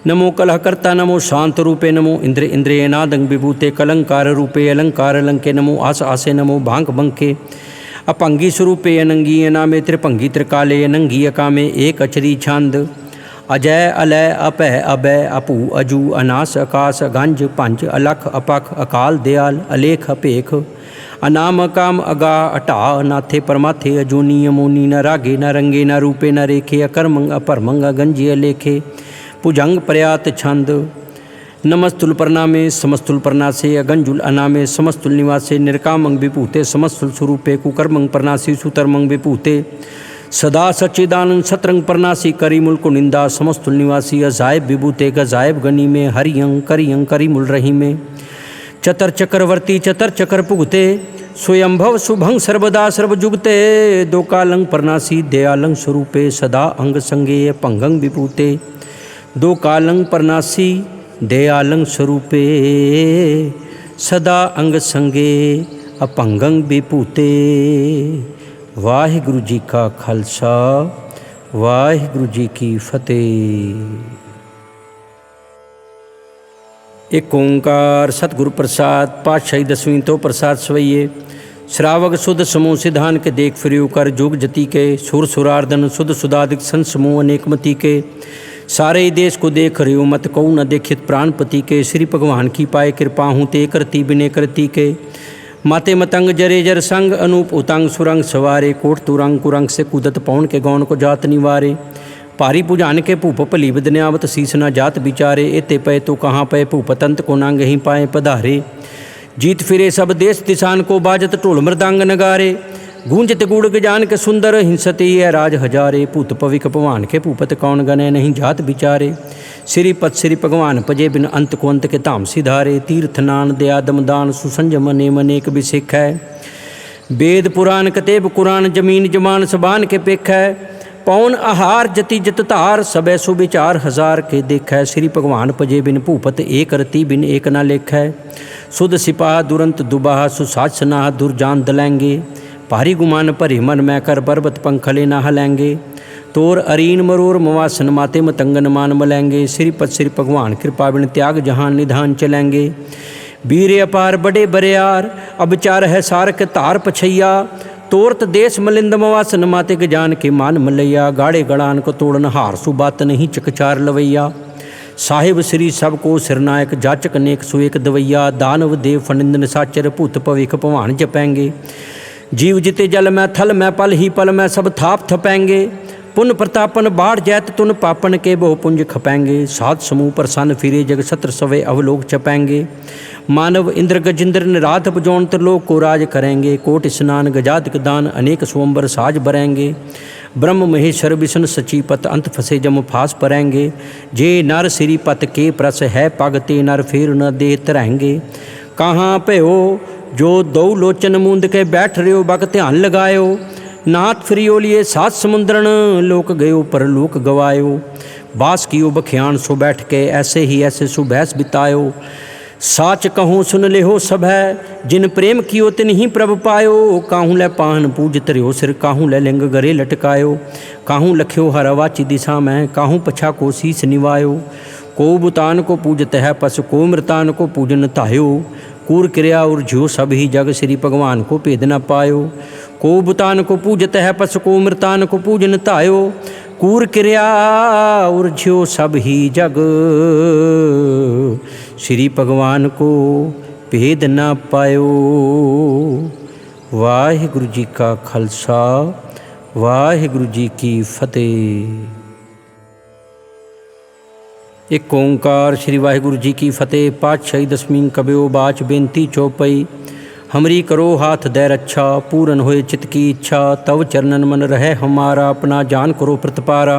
नमो कलहकर्ता नमो शांत रूपे नमो इंद्र इंद्रिय नादंग विभूते कलंकार रूपे अलंकार अलंके नमो आस आसे नमो भांग बंके अपंगी स्वरूपे अनंगी नामे त्रिभंगी त्रिकाले अनंगी अकामे एक अचरी छंद अजय अलय अपय अभय अपू अजू अनास आकाश गंज पंच अलख अपख अकाल दयाल अलेख अपेख अनाम काम अगा अटा नाथे परमाथे अजूनी अमोनी न रागे न रंगे न रूपे न रेखे अकर्मंग अपरमंग अगंजे अलेखे पुजंग प्रयात छंद नमस्तुल प्रणामे समस्तुल प्रणासे अगंजुल अनामे समस्तुल निवासे निर्कामंग विभूते समस्तुल स्वरूपे कुकर्मंग प्रणासी सुतर्मंग विभूते सदा सच्चिदानंद सतरंग प्रणासी करीमुल कुनिंदा समस्तुल निवासी अजायब विभूते गजायब गनी में हरियंग करियंग करीमुल रही में चतर चक्रवर्ती चतर चक्र पुगते स्वयंभव शुभं सर्वदा सर्वजुगते दो कालं परनासी दयालं स्वरूपे सदा अंग संगे पंगं विभूते दो कालं परनासी दयालं स्वरूपे सदा अंग संगे अपंगं विभूते। वाहिगुरु जी का खालसा वाहिगुरु जी की फतेह। एक ओंकार सतगुरु प्रसाद पातशाही 10वीं तो प्रसाद सवैये श्रावक सुध समूह सिद्धान के देख फिरियो कर जोग जति के सुर सुरार्दन सुध सुधादिक संत समूह अनेकमति के सारे देश को देख रहो मत कऊ न देखित प्राणपति के श्री भगवान की पाए कृपा हूँ ते करती बिने करती के माते मतंग जरे जर संग अनूप उतंग सुरंग सवारे कोट तुरंग कुरंग से कूदत पौन के गौन को जात निवारे भारी पुजान के भूप भली बदन्यावत शीस न जात बिचारे एते पै तो कहाँ पै भूपतंत को नांग ही पाए पधारे जीत फिरे सब देश दिशान को बाजत ढोल मृदांग नगारे गूंजत गुड़ गजान के सुंदर हिंसते है राज हजारे भूत पविक भगवान के भूपत कौन गने नहीं जात बिचारे श्रीपत श्री भगवान पजे बिन अंत को अंत के धाम सिधारे तीर्थ नान दया दमदान सुसंजम नेम अनेक बिसिख है वेद पुराण कतेब कुरान जमीन जमान सबान के पेख है पौन आहार जति जत धार सबै सुविचार हजार के देख है श्री भगवान पजे बिन भूपत एक रति बिन एक न लेख है सुध सिपाह दुरंत दुबाह सुसाज सनाह दुर्जान दलेंगे भारी गुमान भरे मन मैं कर पर्वत पंखले न हलेंगे तोर अरीन मरोर मवासन माते मतंगन मान मलेंगे श्रीपत श्री भगवान कृपा बिन त्याग जहान निधान चलेंगे वीर अपार बड़े बरियार अब चार है सारक तार पछैया तोरत देश मलिंद मवासन माते गजान के मान मलैया गाड़े गड़ान को तोड़न हार सुबात नहीं चकचार लवैया साहिब श्री सबको सिरनायक जाचक नेक सुएक दवैया दानव देव फनिंदन साचर भूत पविख भवान जपेंगे जीव जिते जल में थल में पल ही पल में सब थाप थपेंगे पुन प्रतापन बाढ़ जैत तुन पापन के बहु पुंज खपेंगे सात समूह प्रसन्न फिरे जग सत्र सवे अवलोक चपेंगे मानव इंद्र गजिंद्र निराध बजौन त्रिलोक को राज करेंगे कोट स्नान गजादिक दान अनेक स्वंबर साज बरेंगे ब्रह्म महेश्वर विष्णु सचीपत अंत फसे जम फास परेंगे जे नर श्री पत के प्रस है पगते नर फेर न दे तरहेंगे कहाँ पे हो जो दो लोचन मूंद के बैठ रहो बक ध्यान लगायो नाथ फिरियो लिए सात समुद्रन लोक गयो पर लोक गवायो बास कियो बख्यान सो बैठ के ऐसे ही ऐसे सुबहस बितायो साच कहूँ सुन ले हो सब है जिन प्रेम कियो तिन ही प्रभ पायो काहूँ लै पाहन पूजत रहो सिर काहूँ लै लिंग गरे लटकायो काहूँ लख्यो हरवाची दिशा में काहूँ पछा को शीस निवायो को बुतान को पूजत है पशु को मृतान को पूजन तायो कूर क्रिया और ज्यो सब ही जग श्री भगवान को भेद न पायो को बुतान को पूजत है पशु को मृतान को पूजन तायो कूर क्रिया और ज्यो सब ही जग श्री भगवान को भेद न पायो। वाहिगुरु जी का खालसा वाहिगुरु जी की फतेह। एक ओंकार श्री वाहिगुरु जी की फतेह। पातशाही 10वीं कबियो बाच बेनती चौपई। हमरी करो हाथ दे रक्षा पूरन होए चित की इच्छा तव चरणन मन रहे हमारा अपना जान करो प्रतिपारा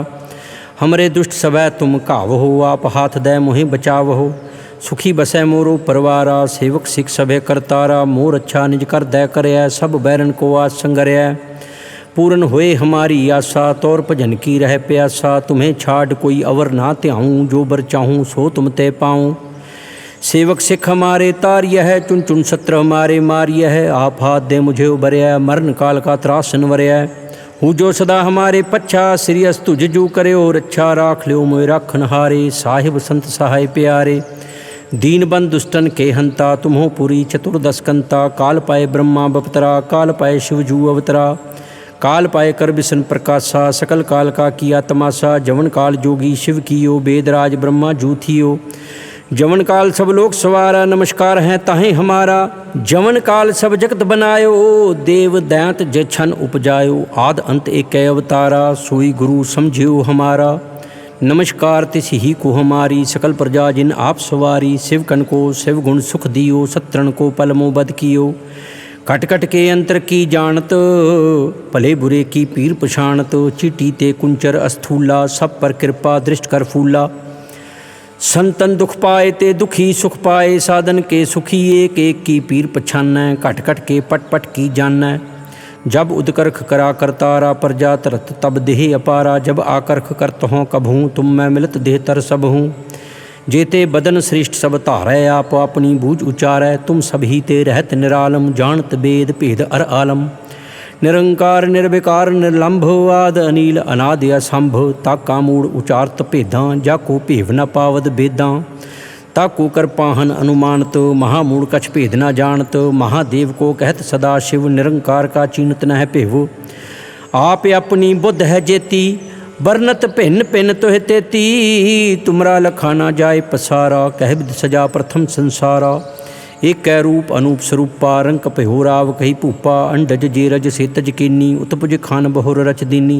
हमरे दुष्ट सवै तुम काव हो आप हाथ दे मोहि बचाव हो सुखी बसै मोरो परवारा सेवक सिख सभे करतारा मोर अच्छा निज कर दय करया सब बैरन को आस संगरया पूरन होए हमारी आशा तौर भजन की रह प्यासा तुम्हें छाड़ कोई अवर ना त्याऊँ जो बर चाहूँ सो तुम तय पाऊँ सेवक सिख हमारे तार्य है चुन चुन सत्र हमारे मार्य है आप हाथ दे मुझे उबरया मरण काल का त्रास नवरया हूँ जो सदा हमारे पच्छा श्री अस तुझ जू करे और अच्छा राख लो मोए राखन हारे साहिब संत सहाय प्यारे दीन बंद दुष्टन के हंता तुम्हो पुरी चतुर्दशकंता काल पाए ब्रह्मा बपतरा काल पाए शिवजू अवतरा काल पाए कर बिसन प्रकाशा सकल काल का किया तमाशा जवन काल जोगी शिव कियो वेदराज ब्रह्मा जू थियो जवन काल सब लोग सवारा नमस्कार हैं ताहें हमारा जवन काल सब जगत बनायो देव दैंत जछन उपजायो आद अंत एक अवतारा सोई गुरु समझियो हमारा नमस्कार तिस ही को हमारी सकल प्रजा जिन आप सवारी शिव कन को शिव गुण सुख दियो सत्रण को पलमो बद कियो कट कट के अंतर की जानत भले बुरे की पीर पछाणत चिटी ते कुंचर अस्थूला सब पर कृपा दृष्ट कर फूला संतन दुख पाए ते दुखी सुख पाए, साधन के सुखी एक एक की पीर पछानै, घट घट के पट पट की जानै। जब उदकर्ख करा करतारा, प्रजा तरत तब देह अपारा। जब आकर्ख करत हों कभूँ, तुम मैं मिलत देह तर सब हूँ। जेते बदन श्रेष्ठ सब धारै, आप अपनी बूझ उचारै। तुम सभी ते रहत निरालम, जानत वेद भेद अर आलम। निरंकार निर्विकार निर्लंभ, आद अनील अनादि असंभ। ताका मूड़ उचारत भेदां, जाको भेव न पावद बेदां। ताको कर पाहन अनुमानत, महामूड़ कछ भेद न जानत। महादेव को कहत सदा शिव, निरंकार का चीनत न है भेव। आप अपनी बुद्ध है जेती, बरनत भिन्न भिन्न तुह तेती। तुमरा लखा न जाए पसारा, कह विद सजा प्रथम संसारा। एक कै रूप अनूप स्वरूपा, रंक पहो राव कही भूपा। अंडज जे रज से तज कीनी, उत्पुज खान बहुर रच दीनी।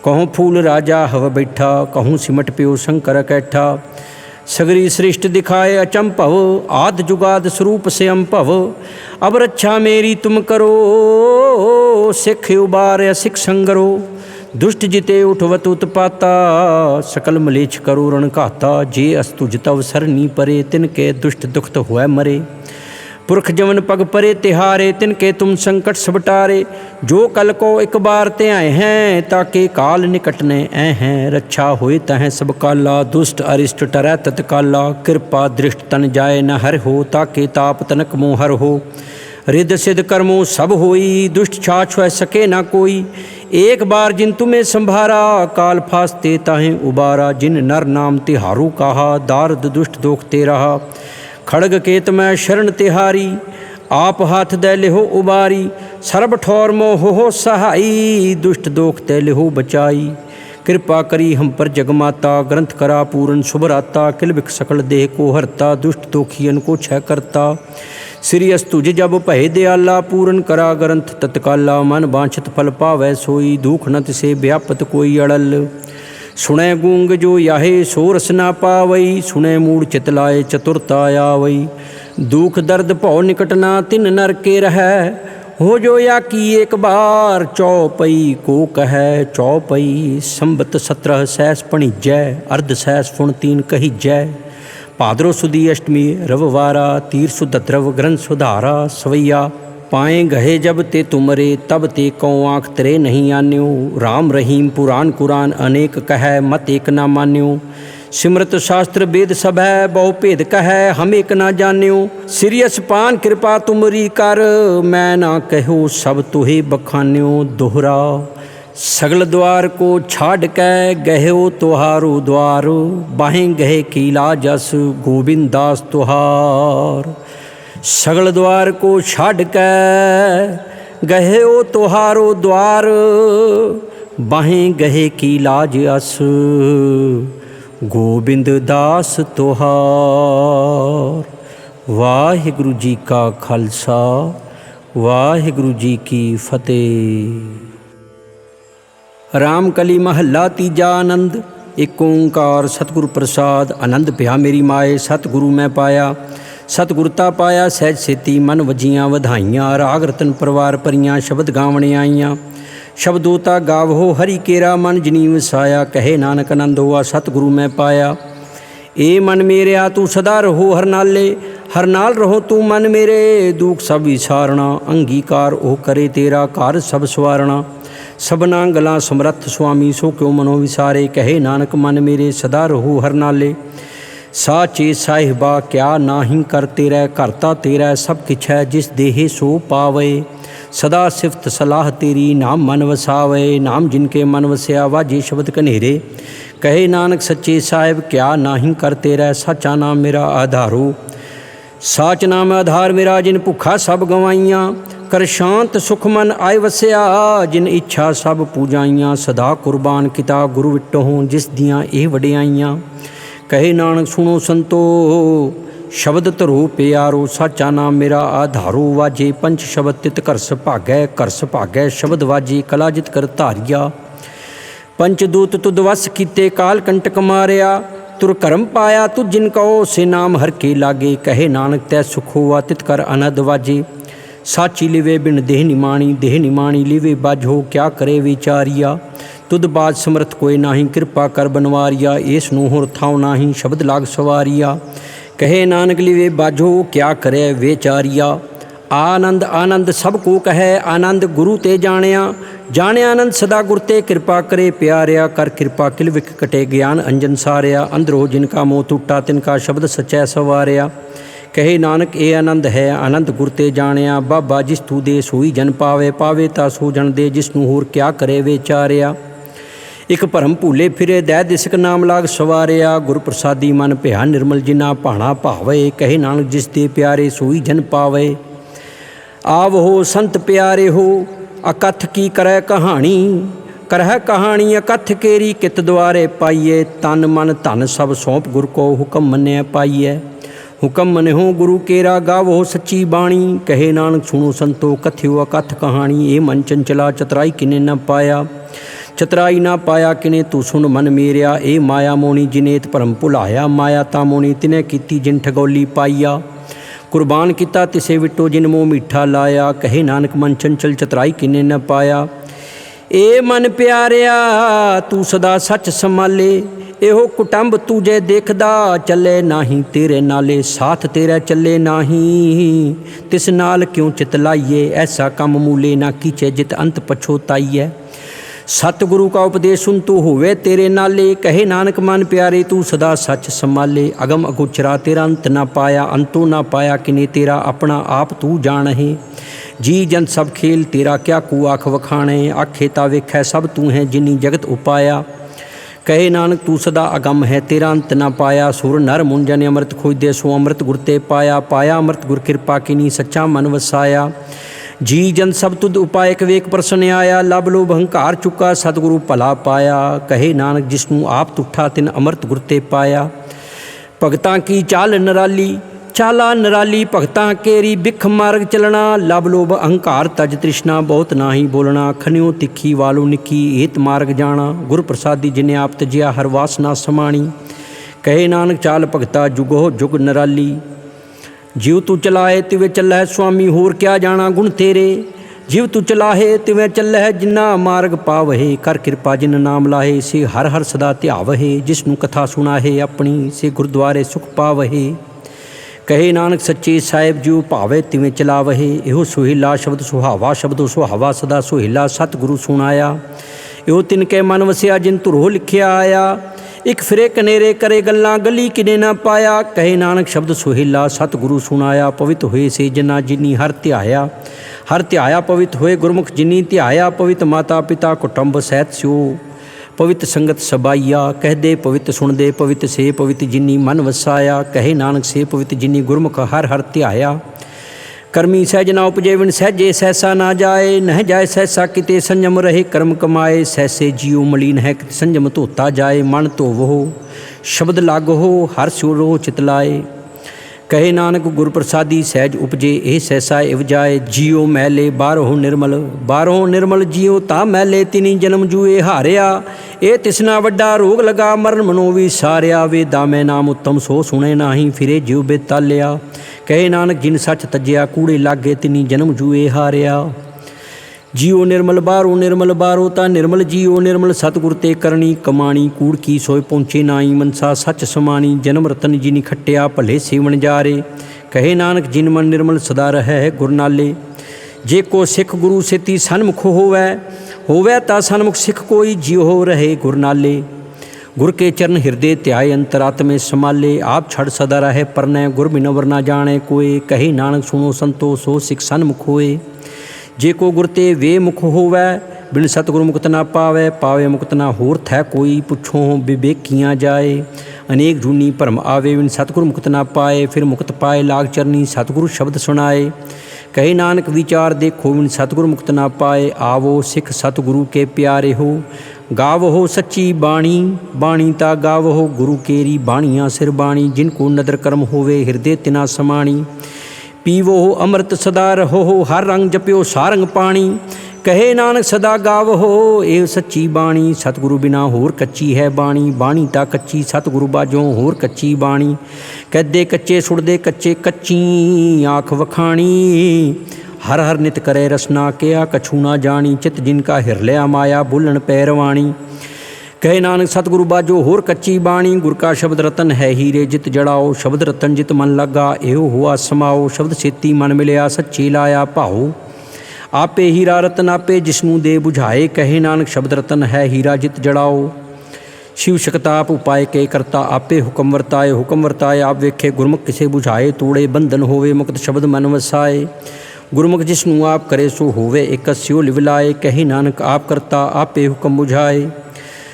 कहूँ फूल राजा हव बैठा, कहूँ सिमट प्यो शंकर कैठा। सगरी श्रेष्ठ दिखाए अचंभव, आद जुगाद स्वरूप से अम्भव। अब रक्षा मेरी तुम करो, सिख उबार सिख संगरो। दुष्ट जिते उठवत उत्पाता, सकल मलेच्छ करो रण घाता। जे अस्तु जितव सरनी परे, तिनके दुष्ट दुखत हुए मरे। पुरख जमन पग परे तिहारे, तिनके तुम संकट सब टारे। जो कल को एक बार ते आए हैं, ताके काल निकट ने ऐ हैं। रक्षा होए तहें सब काला, दुष्ट अरिष्ट टरै तत्काला। कृपा दृष्ट तन जाए न हर हो, ताके ताप तनक मोह हर हो। रिद सिद्ध कर्मों सब होई, दुष्ट छाछ है सके ना कोई। एक बार जिन तुम्हें संभारा, काल फासते ताहें उबारा। जिन नर नाम तिहारू कहा, दारद दुष्ट दोख ते रहा। खड़ग केत मैं शरण तिहारी, आप हाथ दे लिहो उबारी। सर्ब ठौर मोह हो सहाई, दुष्ट दोख ते लिहो बचाई। कृपा करी हम पर जगमाता, ग्रंथ करा पूरन शुभराता। किलबिख सकल देह को हरता, दुष्ट दोखियन को छह करता। श्री अस्तुज जब भय दयाला, पूरन करा ग्रंथ तत्काला। मन बांछत फल पावै सोई, दुख न तिसे व्यापत कोई अड़ल। सुनै गूंग जो याहे सो रस ना पावई, सुनै मूड़ चितलाए चतुरता आवई। दुख दर्द भौ निकट ना तिन नर के रहै, हो जो या की एक बार चौपई को कहै। चौपई संबत 17 सहस पणिजै, अर्ध सहस फुण 3 कहिजै। भाद्रो सुदी अष्टमी रविवारा, तीर सुद द्रव ग्रंथ सुधारा। सवैया पाए गहे जब ते तुमरे, तब ते कौ आँख तेरे नहीं आन्यो। राम रहीम पुराण कुरान अनेक कहै, मत एक ना मान्यो। सिमरत शास्त्र वेद सब है, बहु भेद कहै हम एक ना जान्यो। सिरियस पान कृपा तुमरी कर, मैं ना कहो सब तुहे बखान्यो। दोहरा सगल द्वार को छाड़ कै, गहो तुहारो द्वार। बाहें गहे कीला जस, गोविंद दास तुहार। सगल द्वार को छाड़ कै, गहे ओ तुहारो द्वार। बाहें गहे की लाज अस, गोविंद दास तुहार। वाहिगुरु जी का खालसा, वाहिगुरु जी की फतेह। रामकली महला तीजा आनंद। एक ओंकार सतगुरु प्रसाद, आनंद पिया मेरी माए। सतगुरु मैं पाया, सतगुरता पाया सहज सेती। मन वजियाँ वधाइयाँ, राग रतन परवार परियाँ। शब्द गावणे आईयाँ, शब्दोता गावहो हरि केरा। मन जिनी वसाया, कहे नानक आनंद हुआ सतगुरु मैं पाया। ए मन मेरे तू सदा रहो हर नाले, हर नाल रहो तू मन मेरे। दुख सब विसारना, अंगीकार ओ करे तेरा। कार सब सवारना, सबना गलां समरथ स्वामी। सो क्यों मनो विसारे, कहे नानक मन मेरे सदा रहो हर नाले। साचे साहिबा क्या नाही कर तेरै, करता तेरा सब किछ है जिस देहे सो पावे। सदा सिफत सलाह तेरी, नाम मन वसावे। नाम जिनके मन वसया, वाजे शब्द कनेरे। कहे नानक सच्चे साहिब क्या नाही कर तेरै। साचा नाम मेरा आधारो, साच नाम आधार मेरा। जिन भुखा सब गवाइयाँ, कर शांत सुख मन आय वसया। जिन इच्छा सब पूजाइयाँ, सदा कुर्बान किता गुरु विटों। जिस दियाँ ए वडियाइयाँ, कहे नानक सुनो संतो। शब्द धरो प्यारो, साचा नाम मेरा आधारो। वाजे पंच शब्द तित करस भागै, करस भागै शब्द वाजे कला जित कर धारिया। पंचदूत तुद वस कीते, काल कंटक मारिया। तुर करम पाया तुझ जिन कहो, से नाम हर के लागे। कहे नानक तै सुख हुआ तित कर अनद वाजे। साची लिवे बिन देह निमाणी, देह निमाणी लिवे बाझो। क्या करे विचारिया, तुद बाज समर्थ कोई नाही, कृपा कर बनवारिया, एस नूं होर थाव नाही, शब्द लाग सवारिया। कहे नानक लिवे बाजो, क्या करे वेचारिया। आनंद आनंद सब को कहे, आनंद गुरु ते जानिया, जाने आनंद सदा गुर ते, कृपा करे प्यारिया, कर कृपा किल विख कटे, ज्ञान अंजन सारिया। अंदरो जिनका मोह टूटा, तिनका शब्द सचै सवारिया। कहे नानक ए आनंद है, आनंद गुर ते जानिया, बाबा जिस तू दे सोई जन पावे, पावे ता सो जन दे, जिसनूं होर क्या करे वेचारिया। एक भरम भूले फिरे, दै दिसक नाम लाग सवारिया, गुर प्रसादी मन भया निर्मल, जिना भाणा भावे। कहे नानक जिस दे प्यारे सोई जन पावे। आव हो संत प्यारे हो, अकथ की करੈ कहानी, करह कहानी अकथ केरी, कित द्वारे पाइए, तन मन धन सब सौंप गुर को, हुक्म मन्य पाइए। हुक्म मन हो गुरु केरा, गावो सच्ची बाणी, कहे नानक सुनो संतो, कथ्यो अकथ कहानी। ए मन चंचला चतराई किने न पाया, चतराई ना पाया किने तू सुन मन मेरिया। ए माया मोनी जिनेत भरम भुलाया, माया ता मोनी तिने कीती जिन ठगौली पाइया। कुर्बान किता तिसे विटो, जिन मोह मीठा लाया, कहे नानक मन चंचल चतराई किने न पाया। ए मन प्यारिया तू सदा सच संभाले, एहो कुटुंब तुझे देखदा, चले नाही तेरे नाले, साथ तेरा चले नाही, तिस नाल क्यों चित लाइए, ऐसा कम मूले ना कीचे, जित अंत पछोताइए। सतगुरु का उपदेश सुन तू होवे तेरे नाले, कहे नानक मन प्यारे तू सदा सच संभाले। अगम अगोचरा तेरा अंत ना पाया, अंतो ना पाया किने तेरा, अपना आप तू जान है। जी जन सब खेल तेरा, क्या कू आख वखाणे, आखे ता वेखै सब तू है, जिनी जगत उपाया। कहे नानक तू सदा अगम है, तेरा अंत ना पाया, सुर नर मुंजन अमृत खोजदे, सो अमृत गुर ते पाया। पाया अमृत गुर कृपा किनी, सच्चा मन वसाया। जी जन सब तुद उपाय कवेक प्रसन्न आया, लब लोभ अहंकार चुका, सतगुरु भला पाया। कहे नानक जिसनूं आप तुठा, तिन अमृत गुर ते पाया। भगतां की चाल निराली, चाला निराली भगतां केरी, बिख मार्ग चलना, लब लोभ अहंकार तज तृष्णा, बहुत नाही बोलना, खनियो तिखी वालो निकी, एत मार्ग जाना। गुर प्रसादी जिने आप तजिया, हर वासना समाणी। कहे नानक चाल भगता जुगो जुग निराली, जीव तू चलाए तिवे चलै स्वामी, होर क्या जाना गुण तेरे। जीव तू चलाहे तिवे चलै, जिन्ना मार्ग पावहे, कर कृपा जिन नाम लाहे, से हर हर सदा ध्यावहे। जिसनूं कथा सुनाहे अपनी, से गुरुद्वारे सुख पावहे। कहे नानक सच्चे साहिब जीव भावे तिवें चलावहे, इहो सुहेला शब्द सुहावा, शब्दो सुहावा सदा सुहेला, सतगुरु सुनाया। इहो तिनके मन वसिया, जिन धुरो लिखिया आया, एक फिरे कनेरे करे गल्लां, गली किने ना पाया। कहे नानक शब्द सुहेला, सतगुरु सुनाया, पवित होए से जना, जिनी हर ध्याया। हर ध्याया पवित होए, गुरमुख जिनी ध्याया, पवित माता पिता कुटुंब सहित स्यो, पवित संगत सबाइया। कह दे पवित सुन दे, पवित से पवित जिनी मन वसाया। कहे नानक से पवित जिनी गुरमुख हर हर ध्याया। कर्मी सहज ना उपजे, विन सहजे सहसा ना जाए, नह जाए सहसा किते, संयम रहे कर्म कमाए। सहसे जियो मलिन है, कित संयम धोता जाए, मन धोवो शब्द लागो, हर स्योरो चितलाए। कहे नानक गुर प्रसादी सहज उपजे, ए सहसा इव जाए। जियो मैले बारहो निर्मल, बारहो निर्मल जियो ता मैले, तिनी जन्म जुए हारिया। ए तिसना वड्डा रोग लगा, मरण मनो विसारिया। वेदा में नाम उत्तम सो सुने नाही, फिरे जियो बेतालिया। कहे नानक जिन सच तजिया, कूड़े लागे तिनी जन्म जुए हारिया। जियो निर्मल बारो ता निर्मल जियो निर्मल, सतगुर ते करनी कमाणी। कूड़ की सोय पहुँचे नाई, मनसा सच समानी। जन्म रतन जिनी खट्टिया, भले सेवन जारे। कहे नानक जिन मन निर्मल सदा रहे गुर नाले। जे को सिख गुरु सेती सन्मुख होवै ता सन्मुख सिख कोई, जियो हो रहे गुर नाले। गुर के चरण हृदय त्याय, अंतरात्मे समाले। आप छड़ सदा रहे परनै, गुर बिन वर ना जाने कोय। कहे नानक सुनो संतो, सो सिख सन्मुख होए। जे को गुर ते वे मुख होवै, बिन सतगुरु मुक्त ना पावै। पावे मुक्त ना होर थै कोई, पुछो विवेकियाँ जाए। अनेक जूनी भरम आवे, बिन सतगुरु मुक्त ना पाए। फिर मुक्त पाए लाग चरनी, सतगुरु शब्द सुनाए। कहे नानक विचार देखो, बिन सतगुरु मुक्त ना पाए। आवो सिख सतगुरु के प्यारे हो, गावहो सच्ची बाणी। बाणी ता गावहो गुरु केरी, बाणियाँ सिर बाणी। जिनको नदर कर्म होवे, हृदय तिना समाणी। पीवो अमृत सदा रहो, हर रंग जप्यो सारंग पानी। कहे नानक सदा गावहो, ए सच्ची बाणी। सतगुरु बिना होर कच्ची है बाणी। बाणी ता कच्ची, सतगुरु बाजों होर कच्ची बाणी। कहदे कच्चे सुड़दे कच्चे, कच्ची आँख वखाणी। हर हर नित करे रसना किया कछू ना जानी चित जिनका हिरलिया माया भुलन पैरवाणी। कहे नानक सतगुरु बाजो होर कच्ची बाणी गुर का शब्द रतन है हीरे जित जड़ाओ शब्द रतन जित मन लगा एहो हुआ समाओ शब्द सेती मन मिलया सच्ची लाया भाओ। आपे हीरा रतन आपे जिसनू दे बुझाए कहे नानक शब्द रतन है हीरा जित जड़ाओ। शिव शक्ताप उपाय के करता आपे हुक्म वर्ताए आप वेखे गुरमुख किसे बुझाए तोड़े बंधन होवे मुक्त शब्द मन वसाए। गुरमुख जिसनू आप करे सो होवे एक स्यो लिवलाए कहे नानक आप करता आपे हुक्म बुझाए।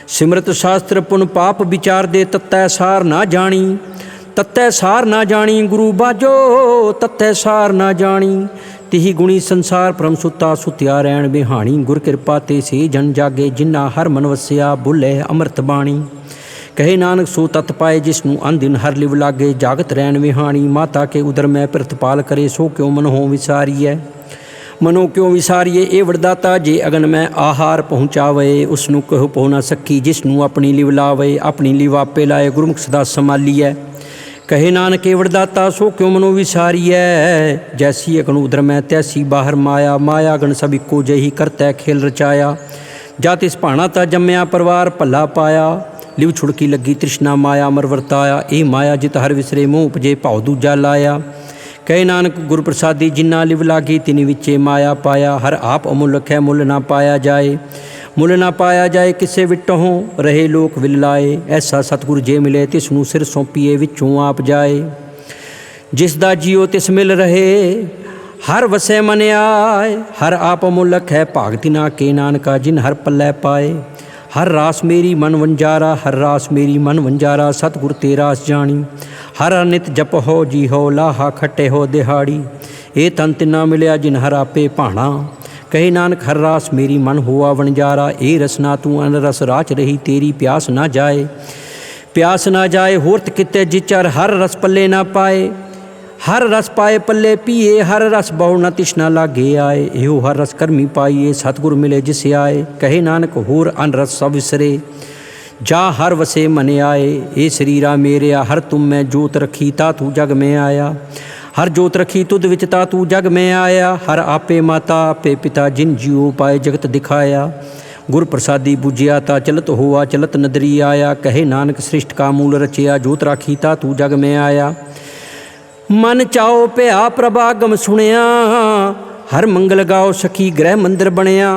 सिमरत शास्त्र पुन पाप विचार दे तत्तै सार ना जानी तत्तै सार ना जानी गुरु बाजो तत्तै सार ना जानी। तिही गुणी संसार परम सुता सुत्या रैण बिहाणी गुर कृपा ते से जन जागे जिन्ना हर मन वसिया बुले अमृत बाणी। कहे नानक सो तत् पाए जिसनू अन दिन हर लिव लागे जागत रैण विहाणी। माता के उदर में प्रतपाल करे सो क्यों मन हो विसारिए मनो क्यों विसारिए ए वरदाता जे अगन में आहार पहुँचावे उसनू कहो पहुँ ना सकी जिसनू अपनी लिव लावे अपनी लिव आपे लाए गुरमुख सदा संभालिए। कहे नानक ए वरदाता सो क्यों मनो विसारिए जैसी अगन उदर में तैसी बाहर माया माया गण सब इको जही करतै खेल रचाया। जात इस भाणा ता जम्या परिवार भला पाया लिव छुड़की लगी तृष्णा माया अमर वर्ताया। ए माया जित हर विसरे मोह उपजे भाव दूजा लाया। कहे नानक गुर प्रसादी जिन्ना लिव लागी तिनि विचे माया पाया। हर आप अमुलक है मुल ना पाया जाए मुल ना पाया जाए किसे विटों रहे लोक विलाए। ऐसा सतगुर जे मिले तिसनू सिर सौंपीए विचों आप जाए। जिस दा जियो तिस मिल रहे हर वसै मन आए। हर आप अमुलक है भाग तिना के नानका जिन हर पल्लै पाए। हर रास मेरी मन वंजारा हर रास मेरी मन वंजारा सतगुर तेरास जानी। हर नित जप हो जी हो लाहा खट्टे हो दिहाड़ी। ए तन तिना मिलया जिन हर आपे भाणा। कहे नानक हर रास मेरी मन हुआ वनजारा। ए रसना तू अन रस राच रही तेरी प्यास ना जाए होरत किते जिचर हर रस पल्ले ना पाए। हर रस पाए पल्ले पिए हर रस बहु न तिष्णा लागे आए। एहो हर रस कर्मी पाइए सतगुर मिले जिसे आए। कहे नानक होर अन रस सब विसरे जा हर वसे मने आए। ए शरीरा मेरेया हर तुम में जोत रखी ता तू जग में आया। हर जोत रखी तुद विच ता तू जग में आया। हर आपे माता आपे पिता जिन जियो पाए जगत दिखाया। गुर प्रसादी बुझिया ता चलत हुआ चलत नदरी आया। कहे नानक सृष्ट का मूल रचिया जोत राखी ता तू जग में आया। मन चाओ भया प्रभागम सुनिया हर मंगल गाओ सखी गृह मंदिर बनया।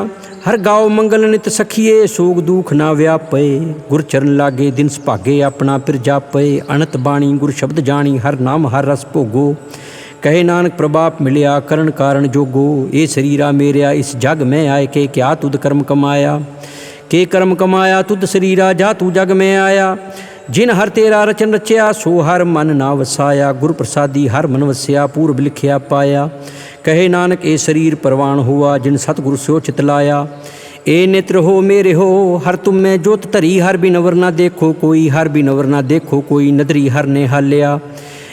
हर गाओ मंगल नित सखिए सोग दुख ना व्यापे। गुर चरण लागे दिन सुभागे अपना फिर जापे। अनत बाणी गुर शब्द जानी हर नाम हर रस भोगो। कहे नानक प्रभाप मिलिया करण कारण जोगो। ए शरीरा मेरिया इस जग में आए के क्या तुद कर्म कमाया। के कर्म कमाया तुद शरीरा जा तू जग में आया। जिन हर तेरा रचन रचिया सो हर मन ना वसाया। गुर प्रसादी हर मन वसिया पूर्व लिखिया पाया। कहे नानक ए शरीर परवान हुआ जिन सतगुरु स्यो चितलाया। ए नेत्र हो मेरे हो हर तुम में जोत धरी हर भी नवर ना देखो कोई हर भी नवर ना देखो कोई नदरी हर ने हालिया।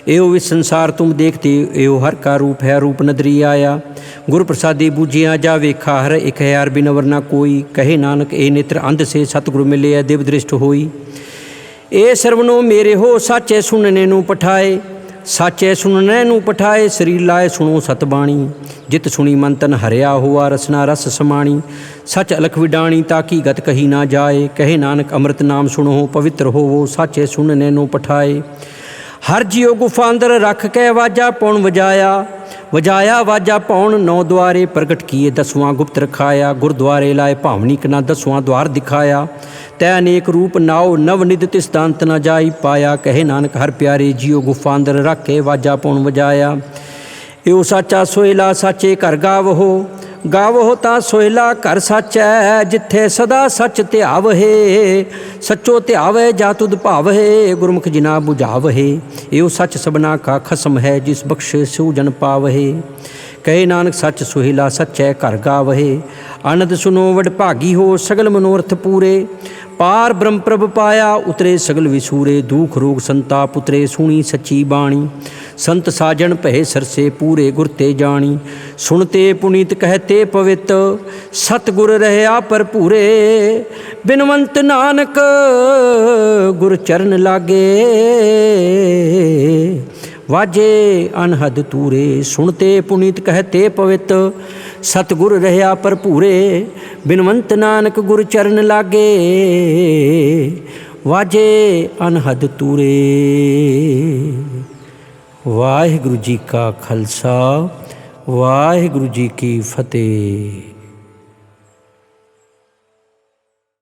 एहो इस संसार तुम देखते एहो हर का रूप है रूप नदरी आया। गुर प्रसादी बूझिया जा वेखा हर एक है हर भी नवर ना कोई। कहे नानक ए नेत्र अंध से सतगुरु मिले दिव दृष्ट होई। ए सरवनो मेरे हो साचे सुनने नू पठाए। साचे सुनने नू पठाए शरीर लाए सुनो सतबाणी। जित सुनी मन तन हरिया हुआ रसना रस समाणी। सच अलख विडाणी ताकि गत कही ना जाए। कहे नानक अमृत नाम सुनो पवित्र होवो साचे सुनने नू पठाए। हर जियो गुफा अंदर रख के वाजा पौन वजाया वाजा पौन। नौ द्वारे प्रगट किए दसवां गुप्त रखाया। गुरुद्वारे लाए भावनी कना दसवां द्वार दिखाया। तै अनेक रूप नाओ नव निध तिस दांत न जाई पाया। कहे नानक हर प्यारे जियो गुफा अंदर रख के वाजा पौन वजाया। एहो साचा सोहेला साचे घर गावहो ता सोहेला घर साचै। जिथे सदा सच ध्यावहे सचो ध्यावे जा तुद भावहे। गुरमुख जिना बुझावहे एहो सच सबना का खसम है जिस बख्शे सो जन पावहे। कहे नानक सच सोहेला सचै घर गावहे। आनंद सुनो वड भागी हो सगल मनोरथ पूरे। पार ब्रह्म प्रभ पाया उतरे सगल विसूरे। दुख रोग संताप उतरे सुनी सच्ची बाणी। संत साजन भय सरसे पूरे गुर ते जानी। सुनते पुनीत कहते पवित सतगुर रहया भरपूरे। बिनवंत नानक गुर चरण लागे ਵਾਜੇ ਅਨਹਦ ਤੂਰੇ, ਸੁਣਤੇ ਪੁਨੀਤ ਕਹਤੇ ਪਵਿੱਤ, ਸਤਿਗੁਰ ਰਹਿਆ ਭਰਪੂਰੇ, ਬਿਨਵੰਤ ਨਾਨਕ ਗੁਰ ਚਰਨ ਲਾਗੇ, ਵਾਜੇ ਅਨਹਦ ਤੂਰੇ। ਵਾਹਿਗੁਰੂ ਜੀ ਕਾ ਖਾਲਸਾ, ਵਾਹਿਗੁਰੂ ਜੀ ਕੀ ਫਤਿਹ।